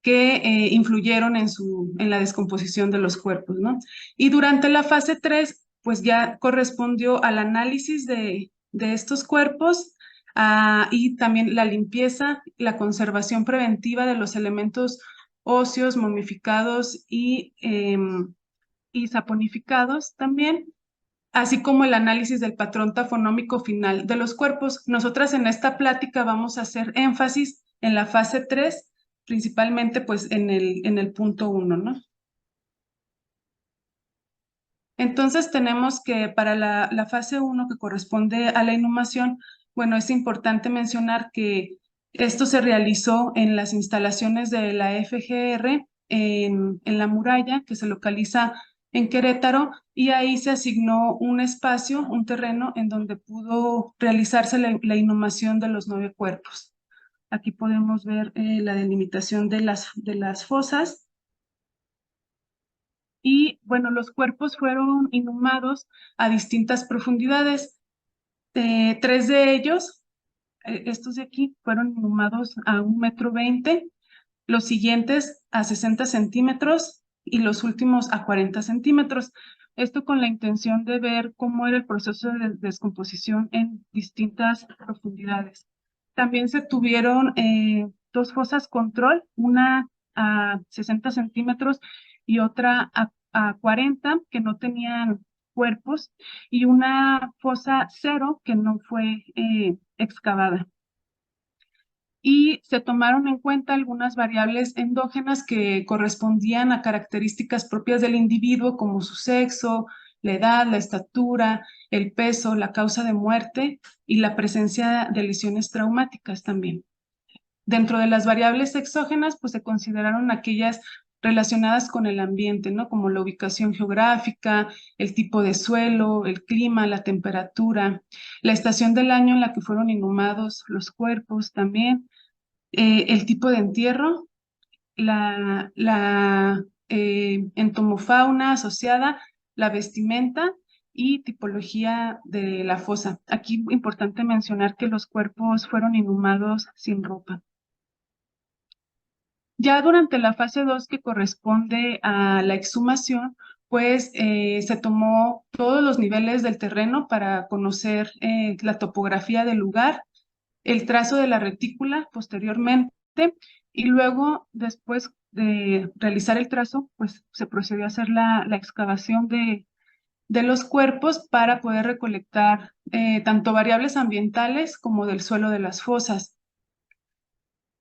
que influyeron en la descomposición de los cuerpos, ¿no? Y durante la fase 3, pues ya correspondió al análisis de estos cuerpos, y también la limpieza, la conservación preventiva de los elementos óseos, momificados y saponificados también, así como el análisis del patrón tafonómico final de los cuerpos. Nosotras en esta plática vamos a hacer énfasis en la fase 3, principalmente pues en el punto 1, ¿no? Entonces tenemos que para la fase 1, que corresponde a la inhumación, bueno, es importante mencionar que esto se realizó en las instalaciones de la FGR en La Muralla, que se localiza en Querétaro, y ahí se asignó un espacio, un terreno, en donde pudo realizarse la inhumación de los 9 cuerpos. Aquí podemos ver la delimitación de las fosas. Y bueno, los cuerpos fueron inhumados a distintas profundidades. 3 de ellos, estos de aquí, fueron inhumados a 1,20 m, los siguientes a 60 centímetros y los últimos a 40 centímetros. Esto con la intención de ver cómo era el proceso de descomposición en distintas profundidades. También se tuvieron 2 fosas control, una a 60 centímetros y otra a 40, que no tenían cuerpos, y una fosa 0 que no fue excavada. Y se tomaron en cuenta algunas variables endógenas que correspondían a características propias del individuo, como su sexo, la edad, la estatura, el peso, la causa de muerte y la presencia de lesiones traumáticas también. Dentro de las variables exógenas, pues se consideraron aquellas relacionadas con el ambiente, ¿no? Como la ubicación geográfica, el tipo de suelo, el clima, la temperatura, la estación del año en la que fueron inhumados los cuerpos también, el tipo de entierro, la entomofauna asociada, la vestimenta y tipología de la fosa. Aquí es importante mencionar que los cuerpos fueron inhumados sin ropa. Ya durante la fase 2, que corresponde a la exhumación, pues se tomó todos los niveles del terreno para conocer la topografía del lugar, el trazo de la retícula posteriormente, y luego, después de realizar el trazo, pues se procedió a hacer la excavación de los cuerpos para poder recolectar tanto variables ambientales como del suelo de las fosas.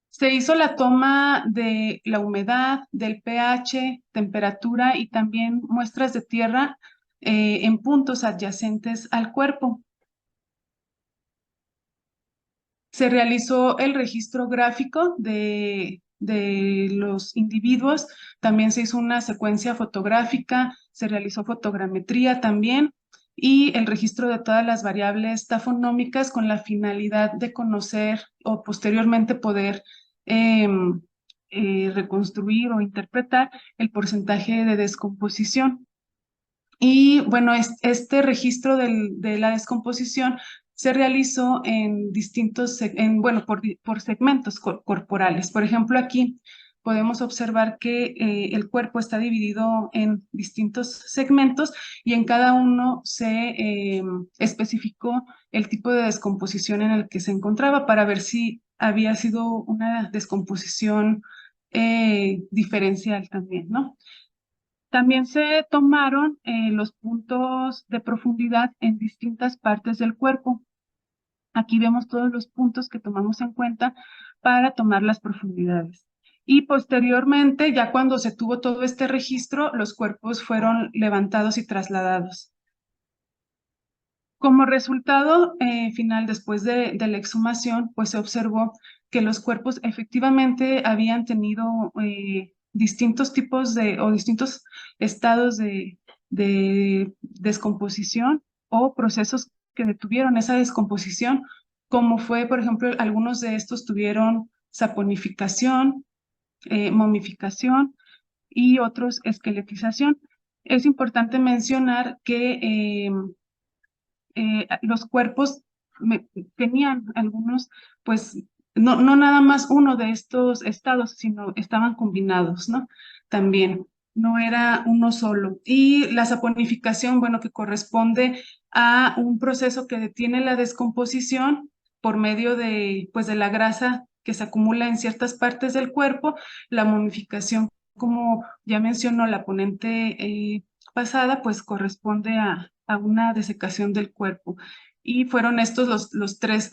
Se hizo la toma de la humedad, del pH, temperatura y también muestras de tierra en puntos adyacentes al cuerpo. Se realizó el registro gráfico de los individuos, también se hizo una secuencia fotográfica, se realizó fotogrametría también y el registro de todas las variables tafonómicas con la finalidad de conocer o posteriormente poder reconstruir o interpretar el porcentaje de descomposición. Y bueno, este registro de la descomposición se realizó en distintos, bueno, por segmentos corporales. Por ejemplo, aquí podemos observar que el cuerpo está dividido en distintos segmentos y en cada uno se especificó el tipo de descomposición en el que se encontraba para ver si había sido una descomposición diferencial también, ¿no? También se tomaron los puntos de profundidad en distintas partes del cuerpo. Aquí vemos todos los puntos que tomamos en cuenta para tomar las profundidades. Y posteriormente, ya cuando se tuvo todo este registro, los cuerpos fueron levantados y trasladados. Como resultado final, después de la exhumación, pues se observó que los cuerpos efectivamente habían tenido distintos tipos o distintos estados de descomposición o procesos que detuvieron esa descomposición, como fue, por ejemplo, algunos de estos tuvieron saponificación, momificación y otros esqueletización. Es importante mencionar que los cuerpos tenían algunos, pues, no nada más uno de estos estados, sino estaban combinados, ¿no? También, no era uno solo. Y la saponificación, bueno, que corresponde a un proceso que detiene la descomposición por medio de, pues, de la grasa que se acumula en ciertas partes del cuerpo. La momificación, como ya mencionó la ponente pasada, pues corresponde a una desecación del cuerpo. Y fueron estos los tres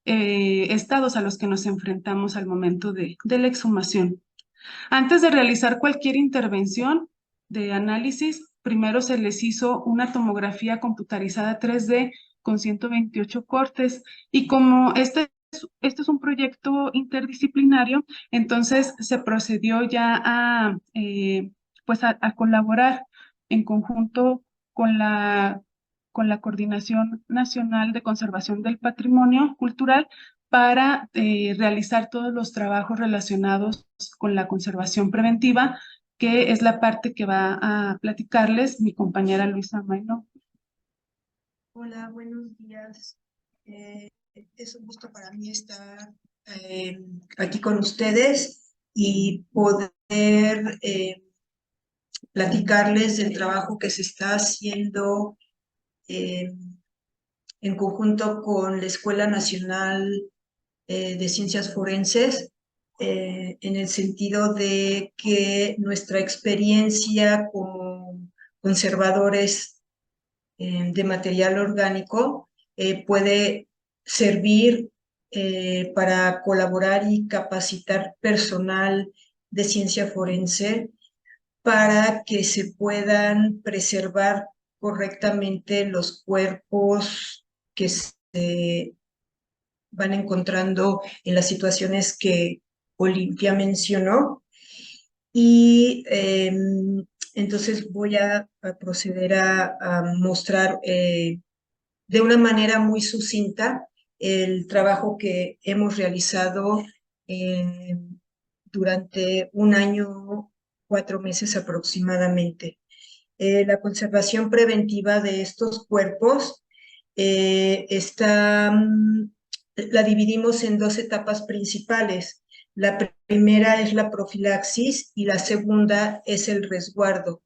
estados a los que nos enfrentamos al momento de la exhumación. Antes de realizar cualquier intervención de análisis, primero se les hizo una tomografía computarizada 3D con 128 cortes y como este es un proyecto interdisciplinario, entonces se procedió ya pues a colaborar en conjunto con con la Coordinación Nacional de Conservación del Patrimonio Cultural para realizar todos los trabajos relacionados con la conservación preventiva, que es la parte que va a platicarles mi compañera Luisa Maino. Hola, buenos días. Es un gusto para mí estar aquí con ustedes y poder platicarles del trabajo que se está haciendo en conjunto con la Escuela Nacional de Ciencias Forenses, en el sentido de que nuestra experiencia como conservadores de material orgánico puede servir para colaborar y capacitar personal de ciencia forense para que se puedan preservar correctamente los cuerpos que se van encontrando en las situaciones que Olimpia mencionó. Y entonces voy a proceder a mostrar de una manera muy sucinta el trabajo que hemos realizado durante un año, 4 meses aproximadamente. La conservación preventiva de estos cuerpos la dividimos en 2 etapas principales. La primera es la profilaxis y la segunda es el resguardo.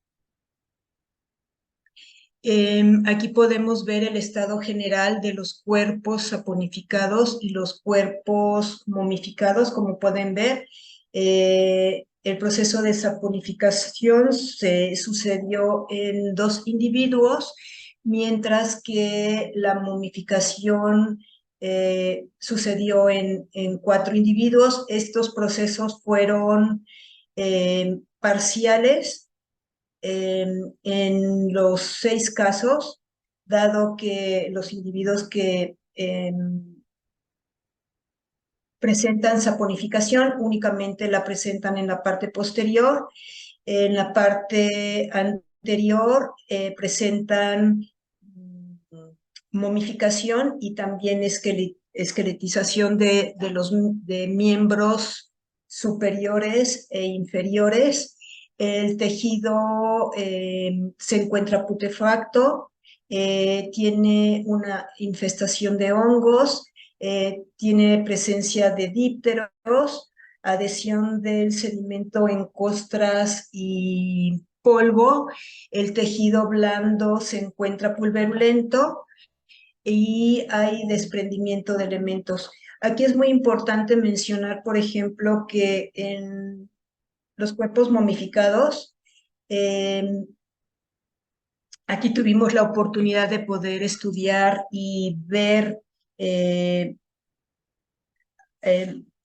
Aquí podemos ver el estado general de los cuerpos saponificados y los cuerpos momificados, como pueden ver. El proceso de saponificación se sucedió en 2 individuos, mientras que la momificación sucedió en 4 individuos. Estos procesos fueron parciales en los 6 casos, dado que los individuos que presentan saponificación, únicamente la presentan en la parte posterior. En la parte anterior presentan momificación y también esqueletización de los miembros superiores e inferiores. El tejido se encuentra putrefacto, tiene una infestación de hongos, tiene presencia de dípteros, adhesión del sedimento en costras y polvo. El tejido blando se encuentra pulverulento y hay desprendimiento de elementos. Aquí es muy importante mencionar, por ejemplo, que en los cuerpos momificados, aquí tuvimos la oportunidad de poder estudiar y ver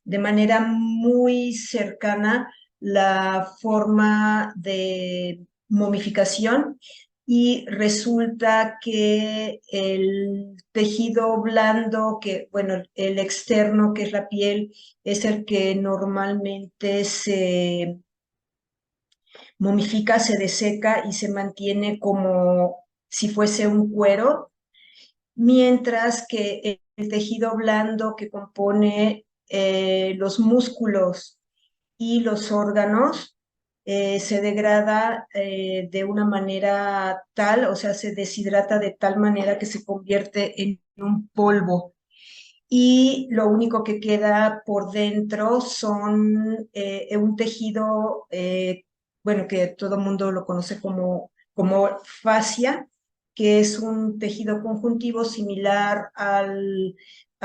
de manera muy cercana la forma de momificación, y resulta que el tejido blando, bueno, el externo, que es la piel, es el que normalmente se momifica, se deseca y se mantiene como si fuese un cuero, mientras que el tejido blando que compone los músculos y los órganos se degrada de una manera tal, o sea, se deshidrata de tal manera que se convierte en un polvo. Y lo único que queda por dentro son un tejido, bueno, que todo el mundo lo conoce como fascia, que es un tejido conjuntivo similar a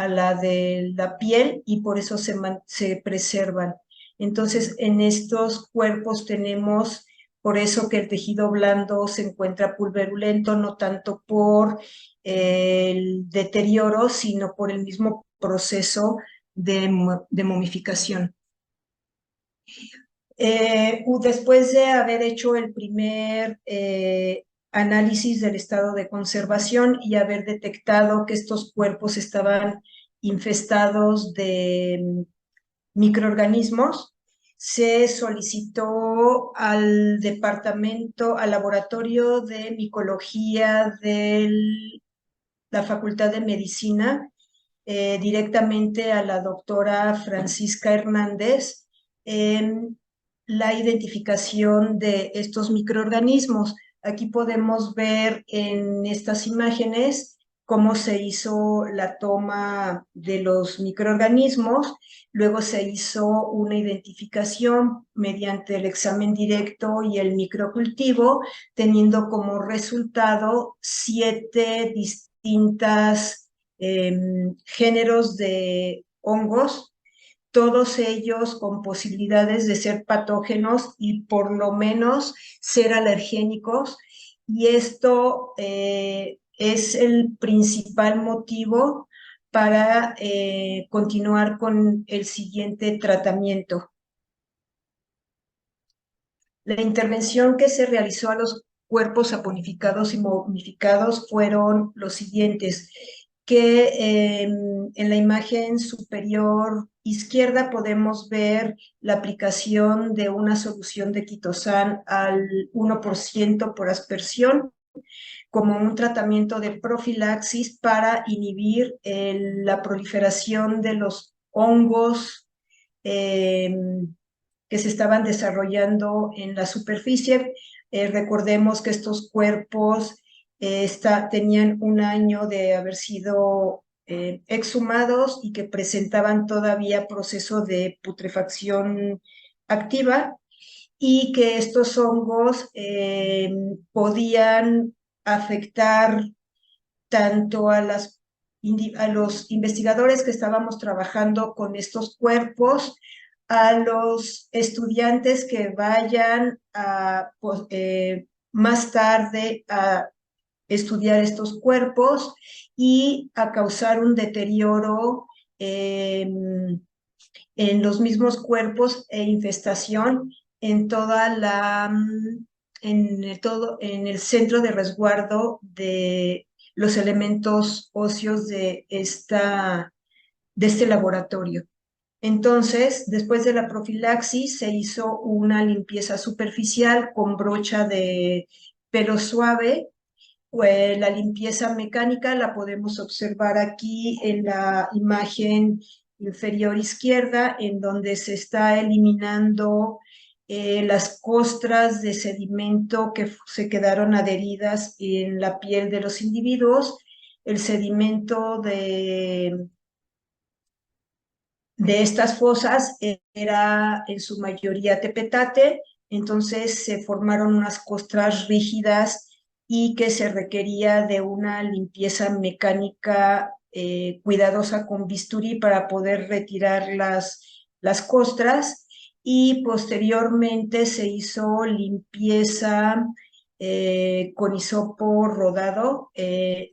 la de la piel, y por eso se preservan. Entonces, en estos cuerpos tenemos, por eso que el tejido blando se encuentra pulverulento, no tanto por el deterioro, sino por el mismo proceso de momificación. Después de haber hecho el primer análisis del estado de conservación y haber detectado que estos cuerpos estaban infestados de microorganismos, se solicitó al laboratorio de micología de la Facultad de Medicina, directamente a la doctora Francisca Hernández, en la identificación de estos microorganismos. Aquí podemos ver en estas imágenes cómo se hizo la toma de los microorganismos. Luego se hizo una identificación mediante el examen directo y el microcultivo, teniendo como resultado 7 distintas géneros de hongos, todos ellos con posibilidades de ser patógenos y por lo menos ser alergénicos. Y esto es el principal motivo para continuar con el siguiente tratamiento. La intervención que se realizó a los cuerpos saponificados y momificados fueron los siguientes, que en la imagen superior izquierda podemos ver la aplicación de una solución de quitosán al 1% por aspersión, como un tratamiento de profilaxis para inhibir la proliferación de los hongos que se estaban desarrollando en la superficie. Recordemos que estos cuerpos tenían 1 año de haber sido exhumados y que presentaban todavía proceso de putrefacción activa, y que estos hongos podían afectar tanto a los investigadores que estábamos trabajando con estos cuerpos, a los estudiantes que vayan más tarde a estudiar estos cuerpos, y a causar un deterioro en los mismos cuerpos e infestación en en el centro de resguardo de los elementos óseos de este laboratorio. Entonces, después de la profilaxis, se hizo una limpieza superficial con brocha de pelo suave. La limpieza mecánica la podemos observar aquí en la imagen inferior izquierda, en donde se está eliminando las costras de sedimento que se quedaron adheridas en la piel de los individuos. El sedimento de estas fosas era en su mayoría tepetate, entonces se formaron unas costras rígidas y que se requería de una limpieza mecánica cuidadosa con bisturí para poder retirar las costras, y posteriormente se hizo limpieza con hisopo rodado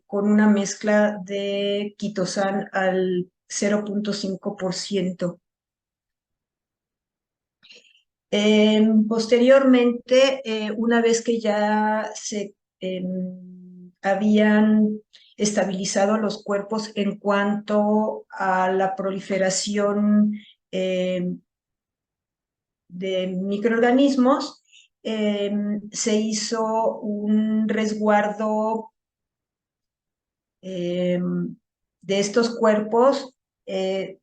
con una mezcla de quitosán al 0.5%. Posteriormente, una vez que ya se habían estabilizado los cuerpos en cuanto a la proliferación de microorganismos, se hizo un resguardo de estos cuerpos que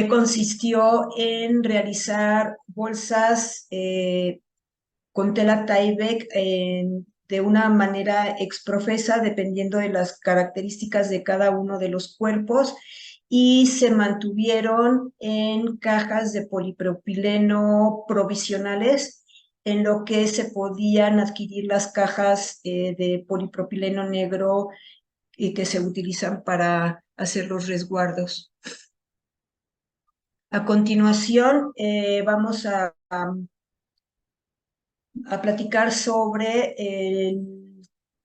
consistió en realizar bolsas con tela Tyvek de una manera exprofesa, dependiendo de las características de cada uno de los cuerpos, y se mantuvieron en cajas de polipropileno provisionales, en lo que se podían adquirir las cajas de polipropileno negro y que se utilizan para hacer los resguardos. A continuación, vamos a platicar sobre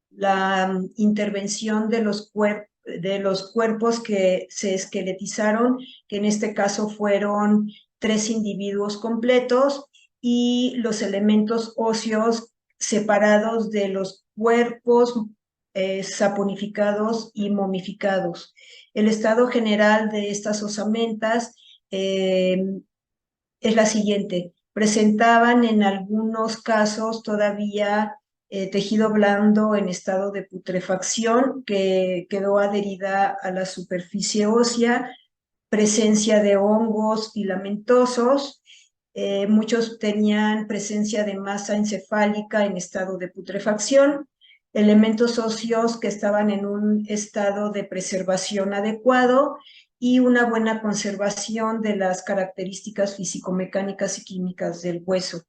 la intervención de los cuerpos que se esqueletizaron, que en este caso fueron 3 individuos completos, y los elementos óseos separados de los cuerpos saponificados y momificados. El estado general de estas osamentas es la siguiente: presentaban en algunos casos todavía tejido blando en estado de putrefacción que quedó adherida a la superficie ósea, presencia de hongos filamentosos, muchos tenían presencia de masa encefálica en estado de putrefacción, elementos óseos que estaban en un estado de preservación adecuado y una buena conservación de las características físico-mecánicas y químicas del hueso.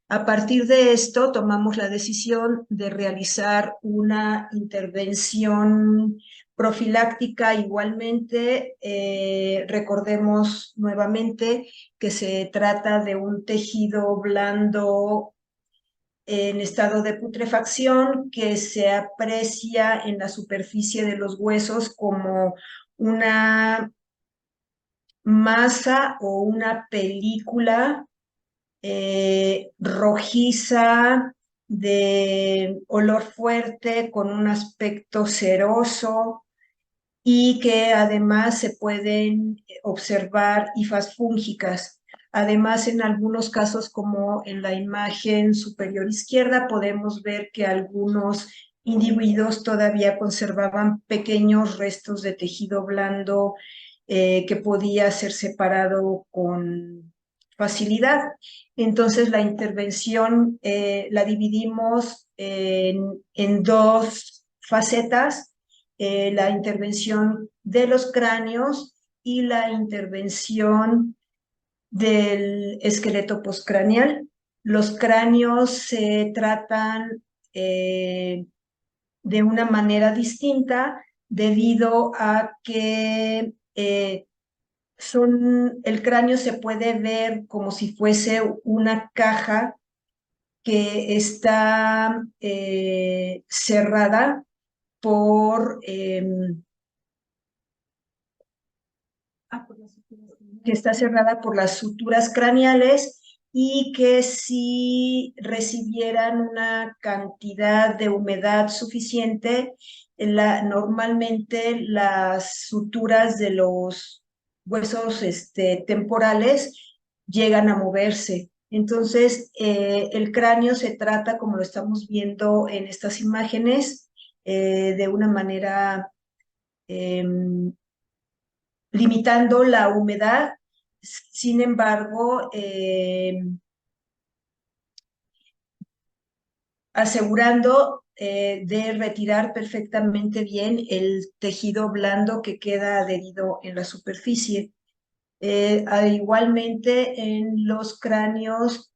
A partir de esto, tomamos la decisión de realizar una intervención profiláctica igualmente. Recordemos nuevamente que se trata de un tejido blando en estado de putrefacción que se aprecia en la superficie de los huesos como una masa o una película rojiza, de olor fuerte, con un aspecto ceroso, y que además se pueden observar hifas fúngicas. Además, en algunos casos, como en la imagen superior izquierda, podemos ver que algunos individuos todavía conservaban pequeños restos de tejido blando que podía ser separado con facilidad. Entonces, la intervención la dividimos en 2 facetas: la intervención de los cráneos y la intervención del esqueleto postcraneal. Los cráneos se tratan de una manera distinta debido a que el cráneo se puede ver como si fuese una caja que está cerrada por las suturas craneales, y que si recibieran una cantidad de humedad suficiente, normalmente las suturas de los huesos temporales llegan a moverse. Entonces, el cráneo se trata, como lo estamos viendo en estas imágenes, de una manera limitando la humedad. Sin embargo, asegurando de retirar perfectamente bien el tejido blando que queda adherido en la superficie. Igualmente en los cráneos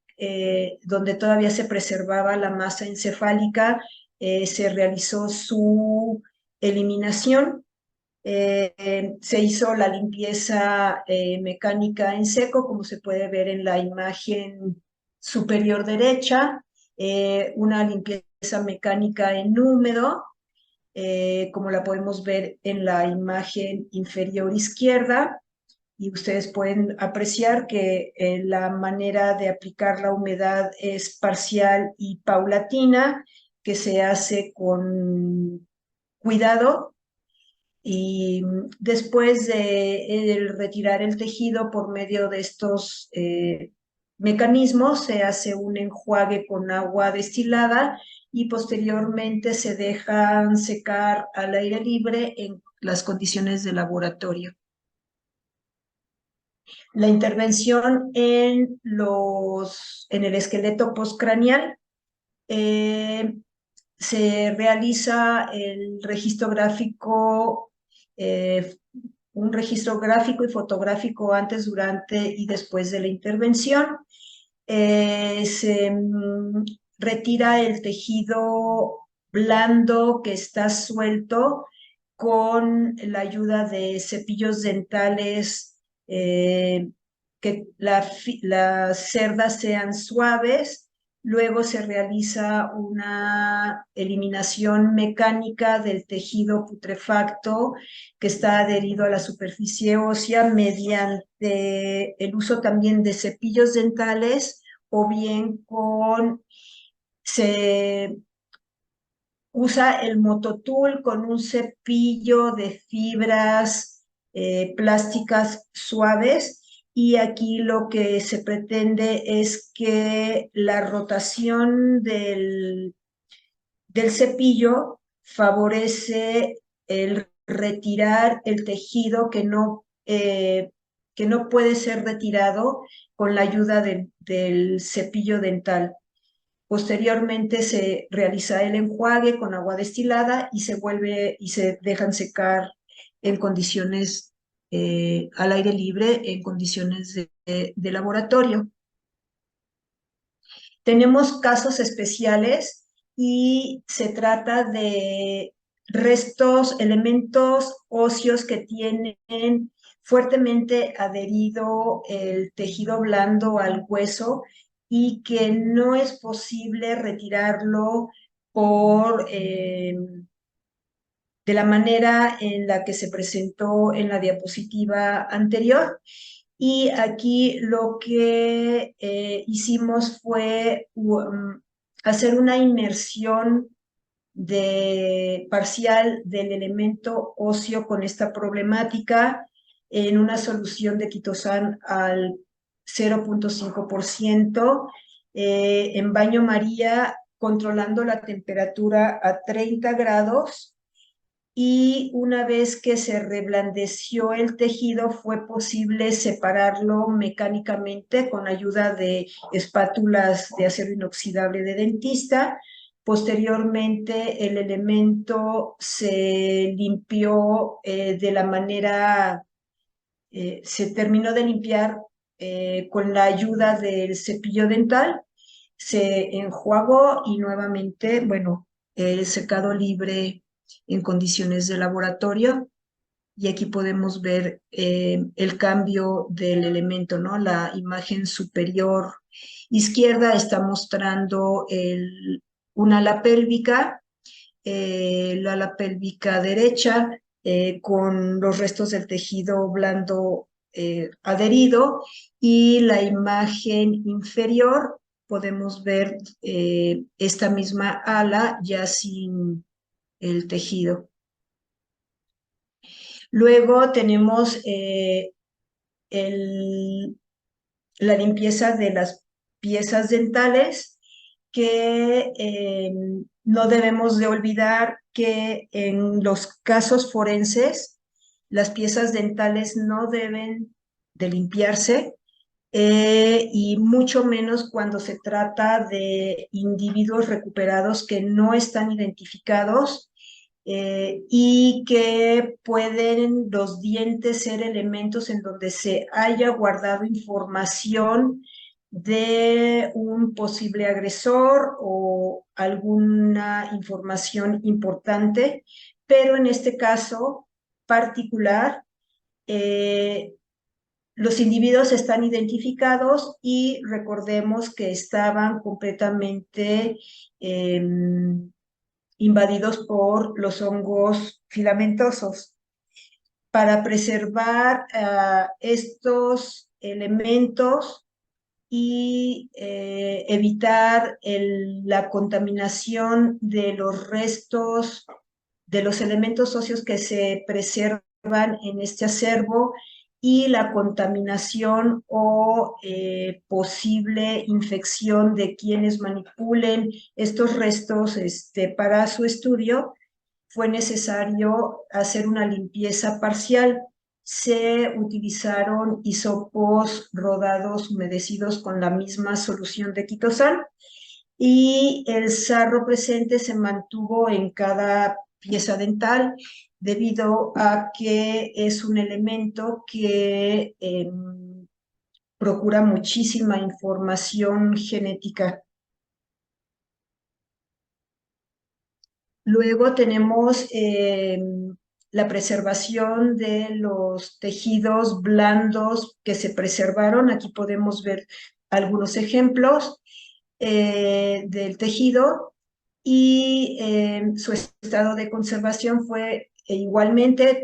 donde todavía se preservaba la masa encefálica, se realizó su eliminación. Se hizo la limpieza mecánica en seco, como se puede ver en la imagen superior derecha, una limpieza mecánica en húmedo, como la podemos ver en la imagen inferior izquierda, y ustedes pueden apreciar que la manera de aplicar la humedad es parcial y paulatina, que se hace con cuidado. Y después de retirar el tejido por medio de estos mecanismos, se hace un enjuague con agua destilada y posteriormente se dejan secar al aire libre en las condiciones de laboratorio. La intervención en el esqueleto postcraneal se realiza el registro gráfico, un registro gráfico y fotográfico antes, durante y después de la intervención. Se retira el tejido blando que está suelto con la ayuda de cepillos dentales, que las cerdas sean suaves. Luego se realiza una eliminación mecánica del tejido putrefacto que está adherido a la superficie ósea mediante el uso también de cepillos dentales, o bien se usa el mototool con un cepillo de fibras plásticas suaves. Y aquí lo que se pretende es que la rotación del cepillo favorece el retirar el tejido que no puede ser retirado con la ayuda del cepillo dental. Posteriormente se realiza el enjuague con agua destilada y se dejan secar en condiciones al aire libre, en condiciones de laboratorio. Tenemos casos especiales y se trata de elementos óseos que tienen fuertemente adherido el tejido blando al hueso y que no es posible retirarlo de la manera en la que se presentó en la diapositiva anterior. Y aquí lo que hicimos fue hacer una inmersión parcial del elemento óseo con esta problemática en una solución de quitosan al 0.5%, en baño María, controlando la temperatura a 30 grados. Y una vez que se reblandeció el tejido, fue posible separarlo mecánicamente con ayuda de espátulas de acero inoxidable de dentista. Posteriormente, el elemento se limpió de la manera, se terminó de limpiar con la ayuda del cepillo dental, se enjuagó y nuevamente, bueno, el secado libre en condiciones de laboratorio. Y aquí podemos ver el cambio del elemento, ¿no? La imagen superior izquierda está mostrando una ala pélvica, la ala pélvica derecha con los restos del tejido blando adherido, y la imagen inferior podemos ver esta misma ala ya sin el tejido. Luego tenemos la limpieza de las piezas dentales, que no debemos de olvidar que en los casos forenses las piezas dentales no deben de limpiarse, y mucho menos cuando se trata de individuos recuperados que no están identificados, y que pueden los dientes ser elementos en donde se haya guardado información de un posible agresor o alguna información importante, pero en este caso particular, los individuos están identificados y recordemos que estaban completamente invadidos por los hongos filamentosos. Para preservar estos elementos y evitar la contaminación de los restos, de los elementos óseos que se preservan en este acervo, y la contaminación o posible infección de quienes manipulen estos restos para su estudio, fue necesario hacer una limpieza parcial. Se utilizaron hisopos rodados humedecidos con la misma solución de quitosal, y el sarro presente se mantuvo en cada pieza dental debido a que es un elemento que procura muchísima información genética. Luego tenemos la preservación de los tejidos blandos que se preservaron. Aquí podemos ver algunos ejemplos del tejido, y su estado de conservación fue igualmente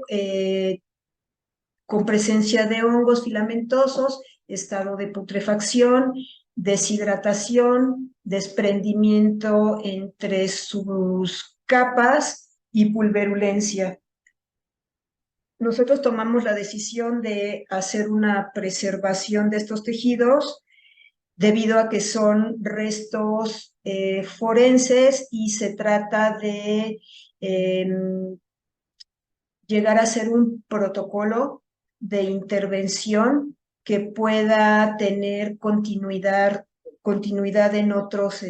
con presencia de hongos filamentosos, estado de putrefacción, deshidratación, desprendimiento entre sus capas y pulverulencia. Nosotros tomamos la decisión de hacer una preservación de estos tejidos debido a que son restos forenses, y se trata de llegar a ser un protocolo de intervención que pueda tener continuidad en otras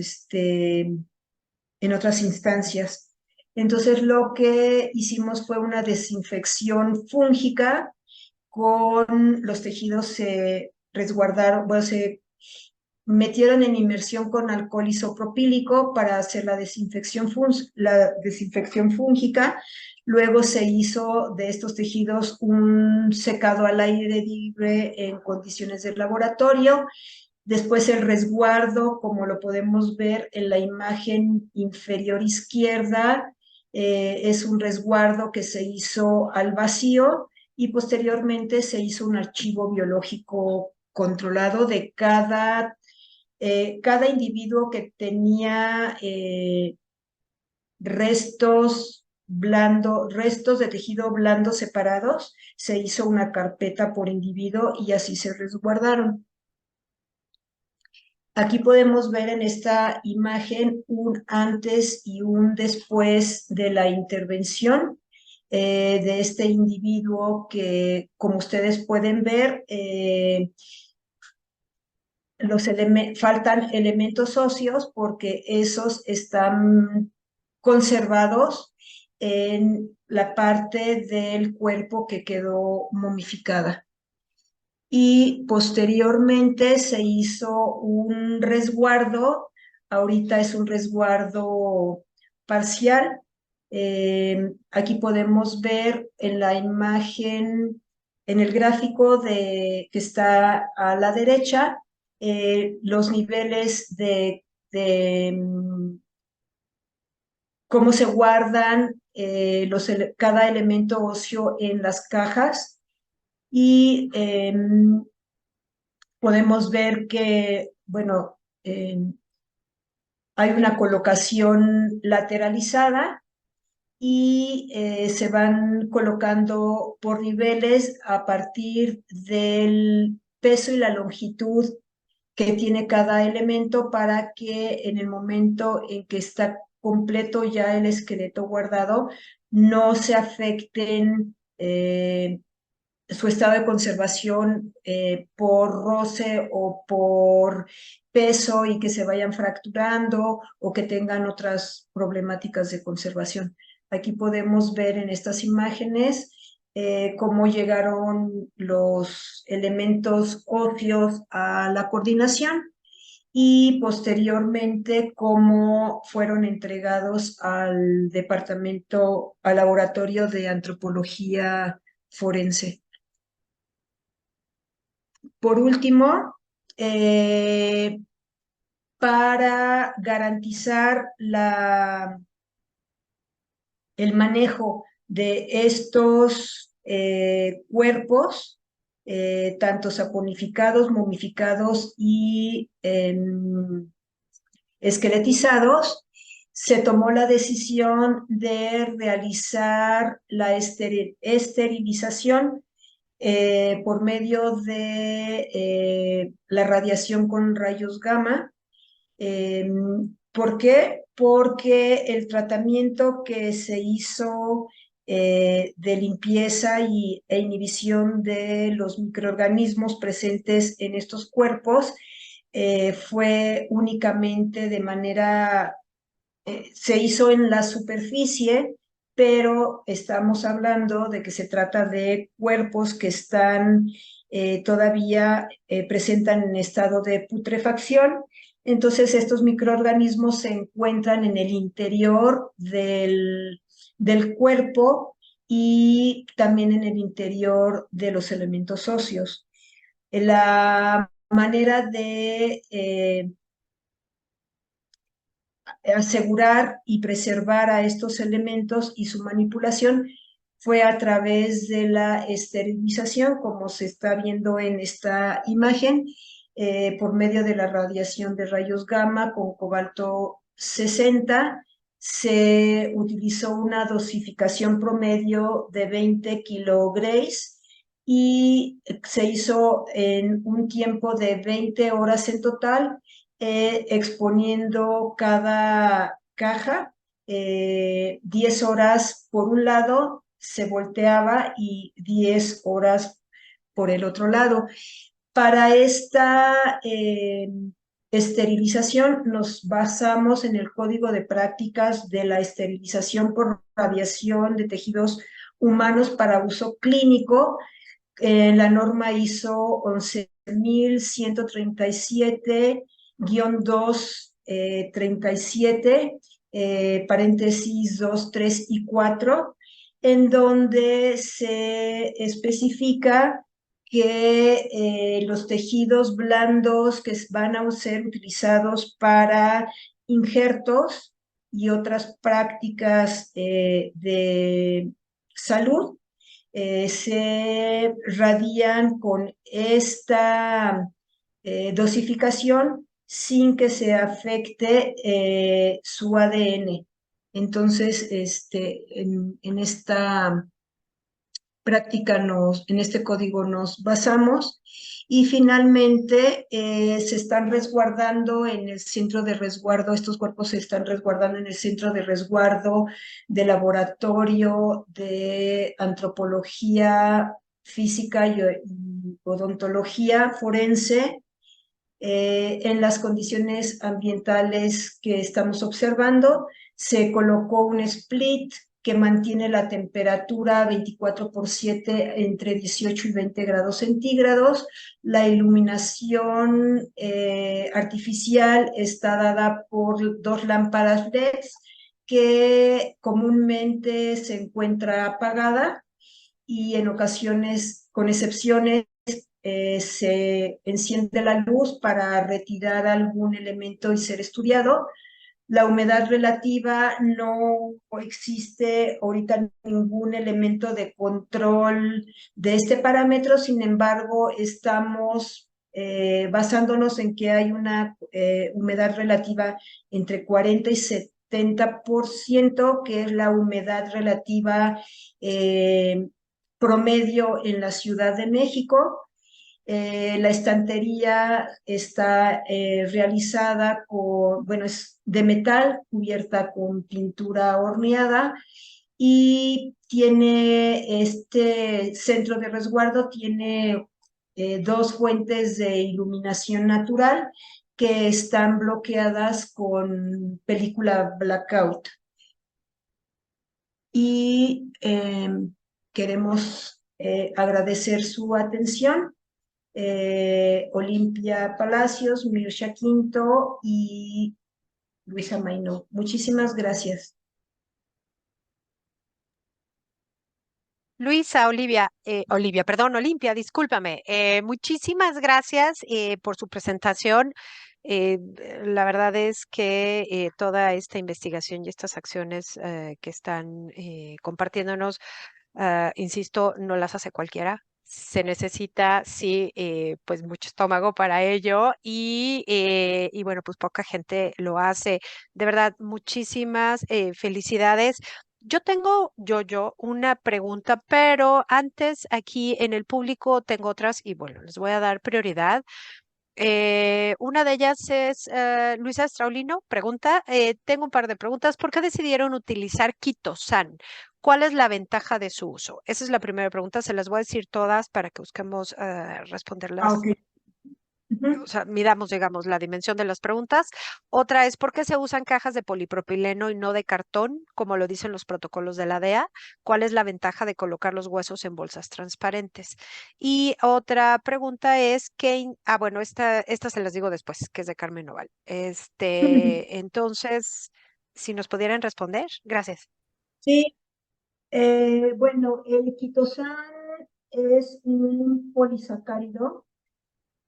instancias. Entonces lo que hicimos fue una desinfección fúngica con los tejidos. Se resguardaron, bueno, se metieron en inmersión con alcohol isopropílico para hacer la desinfección fúngica. Luego se hizo de estos tejidos un secado al aire libre en condiciones de laboratorio. Después el resguardo, como lo podemos ver en la imagen inferior izquierda, es un resguardo que se hizo al vacío, y posteriormente se hizo un archivo biológico controlado de cada individuo que tenía restos de tejido blando separados. Se hizo una carpeta por individuo y así se resguardaron. Aquí podemos ver en esta imagen un antes y un después de la intervención de este individuo, que, como ustedes pueden ver, faltan elementos óseos porque esos están conservados en la parte del cuerpo que quedó momificada. Y posteriormente se hizo un resguardo. Ahorita es un resguardo parcial. Aquí podemos ver en la imagen, en el gráfico que está a la derecha, los niveles de cómo se guardan cada elemento óseo en las cajas, y podemos ver que, bueno, hay una colocación lateralizada, y se van colocando por niveles a partir del peso y la longitud que tiene cada elemento para que en el momento en que está completo ya el esqueleto guardado no se afecten su estado de conservación por roce o por peso y que se vayan fracturando o que tengan otras problemáticas de conservación. Aquí podemos ver en estas imágenes cómo llegaron los elementos óseos a la coordinación y posteriormente cómo fueron entregados al departamento, al laboratorio de antropología forense. Por último, para garantizar el manejo de estos cuerpos, tanto saponificados, momificados y esqueletizados, se tomó la decisión de realizar la esterilización por medio de la radiación con rayos gamma. ¿Por qué? Porque el tratamiento que se hizo de limpieza e inhibición de los microorganismos presentes en estos cuerpos fue únicamente de manera, se hizo en la superficie, pero estamos hablando de que se trata de cuerpos que están todavía presentan en estado de putrefacción. Entonces estos microorganismos se encuentran en el interior del cuerpo y también en el interior de los elementos óseos. La manera de asegurar y preservar a estos elementos y su manipulación fue a través de la esterilización, como se está viendo en esta imagen, por medio de la radiación de rayos gamma con cobalto 60, se utilizó una dosificación promedio de 20 kilogray y se hizo en un tiempo de 20 horas en total, exponiendo cada caja 10 horas por un lado, se volteaba y 10 horas por el otro lado. Para esta esterilización nos basamos en el Código de Prácticas de la Esterilización por Radiación de Tejidos Humanos para Uso Clínico, la norma ISO 11.137-237, paréntesis 2, 3 y 4, en donde se especifica que los tejidos blandos que van a ser utilizados para injertos y otras prácticas de salud se radian con esta dosificación sin que se afecte su ADN. Entonces, en esta práctica en este código nos basamos y finalmente se están resguardando en el centro de resguardo, estos cuerpos se están resguardando en el centro de resguardo del laboratorio de antropología física y odontología forense en las condiciones ambientales que estamos observando. Se colocó un split que mantiene la temperatura 24/7 entre 18 y 20 grados centígrados. La iluminación artificial está dada por 2 lámparas LED que comúnmente se encuentra apagada y en ocasiones, con excepciones, se enciende la luz para retirar algún elemento y ser estudiado. La humedad relativa, no existe ahorita ningún elemento de control de este parámetro, sin embargo, estamos basándonos en que hay una humedad relativa entre 40 y 70%, que es la humedad relativa promedio en la Ciudad de México. La estantería está realizada con, bueno, es de metal, cubierta con pintura horneada, y tiene este centro de resguardo, tiene 2 fuentes de iluminación natural que están bloqueadas con película blackout. Y queremos agradecer su atención. Olimpia Palacios, Mirsha Quinto y Luisa Maino. Muchísimas gracias. Luisa, Olimpia, discúlpame. Muchísimas gracias por su presentación. La verdad es que toda esta investigación y estas acciones que están compartiéndonos, insisto, no las hace cualquiera. Se necesita, sí, pues mucho estómago para ello y bueno, pues poca gente lo hace. De verdad, muchísimas felicidades. Yo tengo, una pregunta, pero antes aquí en el público tengo otras y bueno, les voy a dar prioridad. Una de ellas es Luisa Straulino, pregunta, tengo un par de preguntas. ¿Por qué decidieron utilizar quitosan? ¿Cuál es la ventaja de su uso? Esa es la primera pregunta, se las voy a decir todas para que busquemos responderlas. Ok. Ujú. O sea, midamos, digamos, la dimensión de las preguntas. Otra es, ¿por qué se usan cajas de polipropileno y no de cartón, como lo dicen los protocolos de la DEA? ¿Cuál es la ventaja de colocar los huesos en bolsas transparentes? Y otra pregunta es, bueno, esta se las digo después, que es de Carmen Noval. Entonces, si nos pudieran responder, gracias. Sí, bueno, el quitosan es un polisacárido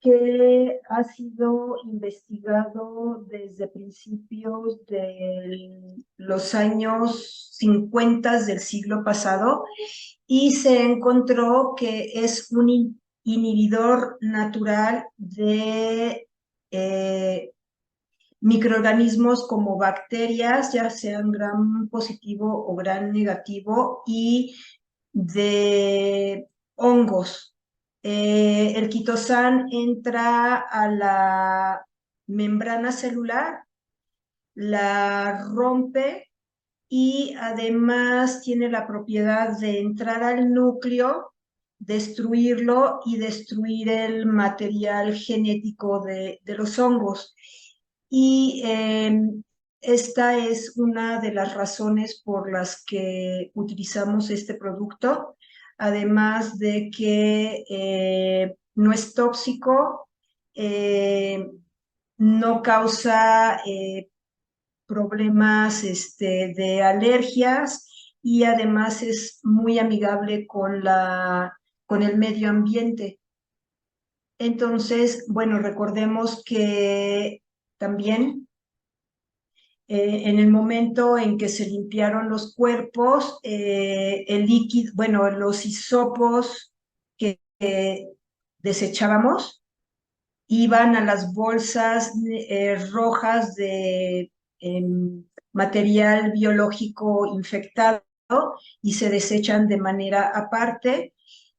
que ha sido investigado desde principios de los años 50 del siglo pasado, y se encontró que es un inhibidor natural de microorganismos como bacterias, ya sean gram positivo o gram negativo, y de hongos. El quitosan entra a la membrana celular, la rompe y además tiene la propiedad de entrar al núcleo, destruirlo y destruir el material genético de los hongos. Y esta es una de las razones por las que utilizamos este producto, además de que no es tóxico, no causa problemas de alergias, y además es muy amigable con el medio ambiente. Entonces, bueno, recordemos que también en el momento en que se limpiaron los cuerpos, el líquido, bueno, los hisopos que desechábamos iban a las bolsas rojas de material biológico infectado y se desechan de manera aparte,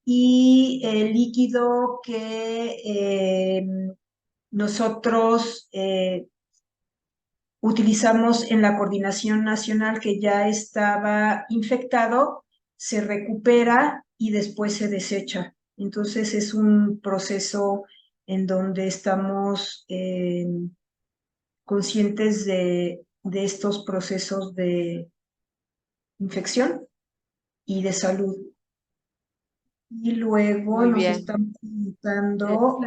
y el líquido que nosotros utilizamos en la coordinación nacional, que ya estaba infectado, se recupera y después se desecha. Entonces es un proceso en donde estamos conscientes de estos procesos de infección y de salud. Y luego Muy nos bien. están preguntando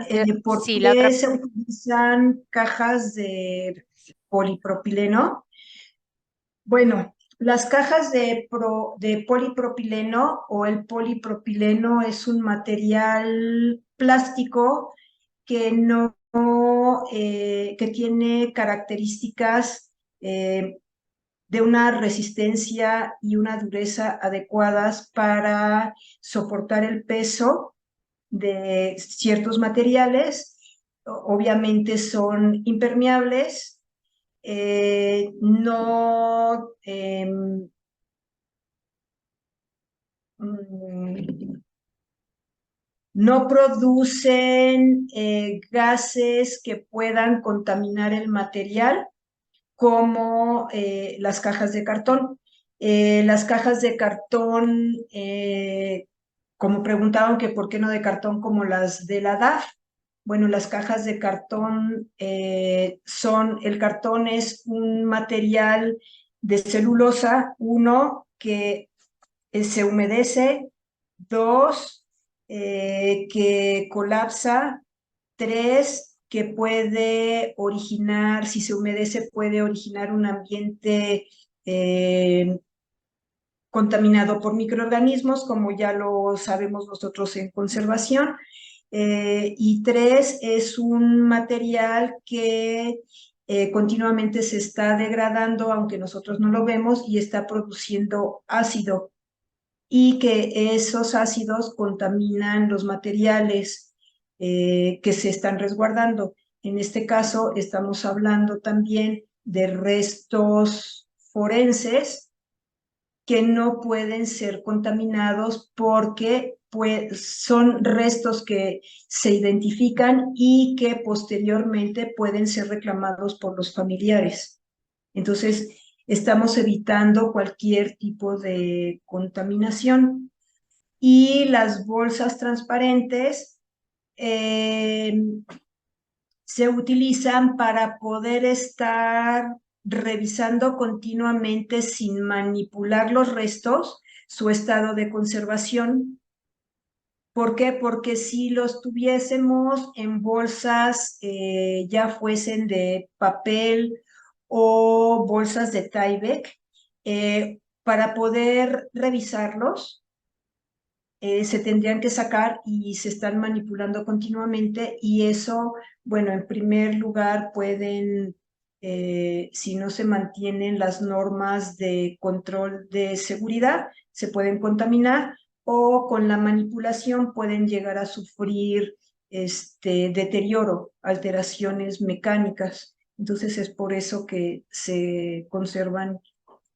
por Sí, la qué otra. se utilizan cajas de polipropileno. Bueno, las cajas de polipropileno, o el polipropileno, es un material plástico que que tiene características de una resistencia y una dureza adecuadas para soportar el peso de ciertos materiales. Obviamente son impermeables no no producen gases que puedan contaminar el material, como las cajas de cartón. Las cajas de cartón, como preguntaban que por qué no de cartón como las de la DAF. Bueno, las cajas de cartón el cartón es un material de celulosa, uno, que se humedece, dos, que colapsa, tres, que puede originar, si se humedece, puede originar un ambiente contaminado por microorganismos, como ya lo sabemos nosotros en conservación. Y tres, es un material que continuamente se está degradando, aunque nosotros no lo vemos, y está produciendo ácido, y que esos ácidos contaminan los materiales que se están resguardando. En este caso, estamos hablando también de restos forenses que no pueden ser contaminados porque son restos que se identifican y que posteriormente pueden ser reclamados por los familiares. Entonces, estamos evitando cualquier tipo de contaminación. Y las bolsas transparentes se utilizan para poder estar revisando continuamente, sin manipular los restos, su estado de conservación. ¿Por qué? Porque si los tuviésemos en bolsas, ya fuesen de papel o bolsas de Tyvek, para poder revisarlos, se tendrían que sacar y se están manipulando continuamente, y eso, bueno, en primer lugar pueden, si no se mantienen las normas de control de seguridad, se pueden contaminar, o con la manipulación pueden llegar a sufrir deterioro, alteraciones mecánicas. Entonces es por eso que se conservan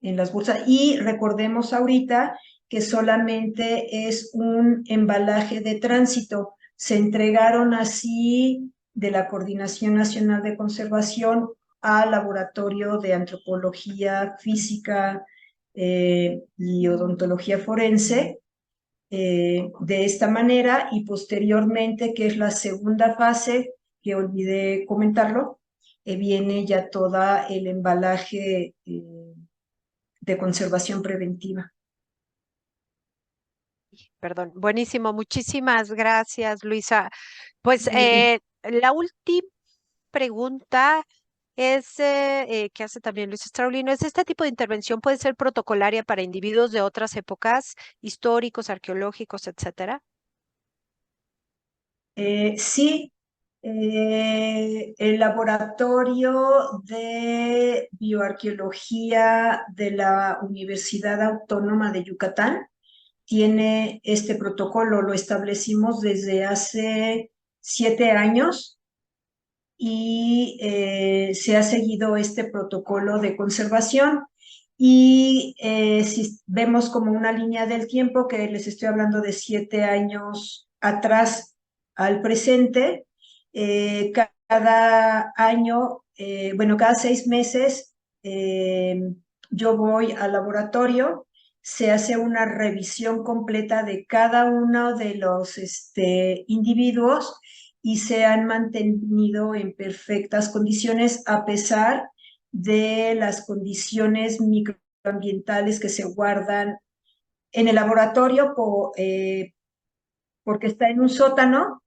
en las bolsas. Y recordemos ahorita que solamente es un embalaje de tránsito. Se entregaron así de la Coordinación Nacional de Conservación al Laboratorio de Antropología Física y Odontología Forense, de esta manera, y posteriormente, que es la segunda fase, que olvidé comentarlo, viene ya toda el embalaje de conservación preventiva. Perdón, buenísimo, muchísimas gracias, Luisa. Pues la última pregunta es, que hace también Luis Straulino, es: ¿este tipo de intervención puede ser protocolaria para individuos de otras épocas, históricos, arqueológicos, etcétera? Sí, el Laboratorio de Bioarqueología de la Universidad Autónoma de Yucatán tiene este protocolo. Lo establecimos desde hace 7 años, y se ha seguido este protocolo de conservación. Y si vemos como una línea del tiempo, que les estoy hablando de 7 años atrás al presente, cada año, bueno, cada 6 meses, yo voy al laboratorio, se hace una revisión completa de cada uno de los individuos, y se han mantenido en perfectas condiciones a pesar de las condiciones microambientales que se guardan en el laboratorio, porque está en un sótano.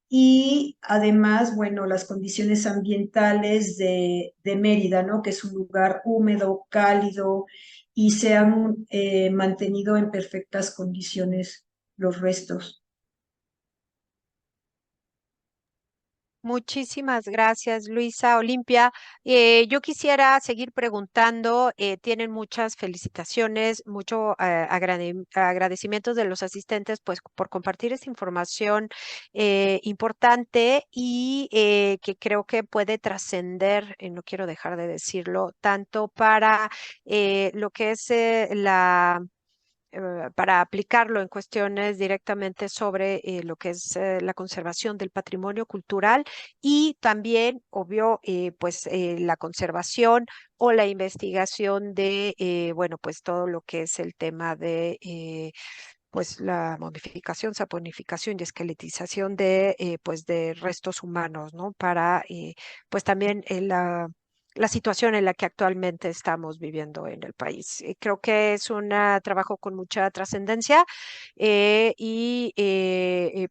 Y además, bueno, las condiciones ambientales de Mérida, ¿no? Que es un lugar húmedo, cálido, y se han mantenido en perfectas condiciones los restos. Muchísimas gracias, Luisa. Olimpia, yo quisiera seguir preguntando. Tienen muchas felicitaciones, mucho agradecimientos de los asistentes, pues, por compartir esta información importante y que creo que puede trascender, no quiero dejar de decirlo, tanto para lo que es para aplicarlo en cuestiones directamente sobre lo que es la conservación del patrimonio cultural y también, obvio, pues la conservación o la investigación de, bueno, pues todo lo que es el tema de pues la momificación, saponificación y esqueletización de, pues de restos humanos, ¿no? Para, pues también la situación en la que actualmente estamos viviendo en el país. Creo que es un trabajo con mucha trascendencia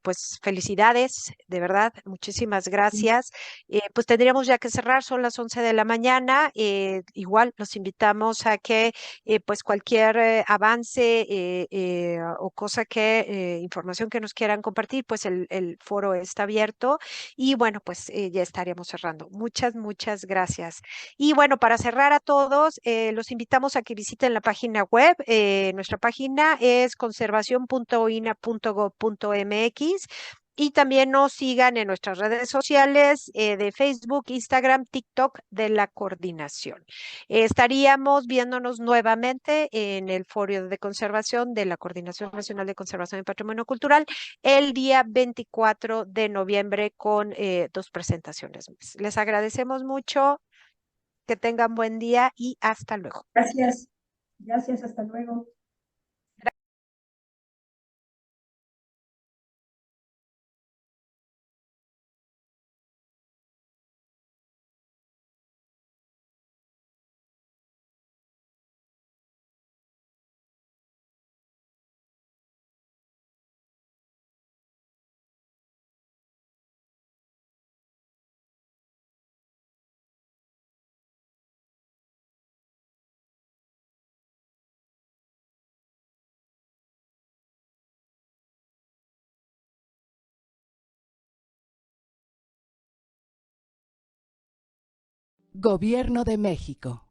pues felicidades, de verdad, muchísimas gracias. Pues tendríamos ya que cerrar, son las 11 de la mañana. Igual los invitamos a que pues cualquier avance o cosa que, información que nos quieran compartir, pues el foro está abierto y bueno, pues ya estaríamos cerrando. Muchas, muchas gracias. Y bueno, para cerrar a todos, los invitamos a que visiten la página web. Nuestra página es conservación.oina.gov.mx. Y también nos sigan en nuestras redes sociales de Facebook, Instagram, TikTok de la coordinación. Estaríamos viéndonos nuevamente en el Foro de Conservación de la Coordinación Nacional de Conservación y Patrimonio Cultural el día 24 de noviembre con 2 presentaciones más. Les agradecemos mucho, que tengan buen día y hasta luego. Gracias. Gracias, hasta luego. Gobierno de México.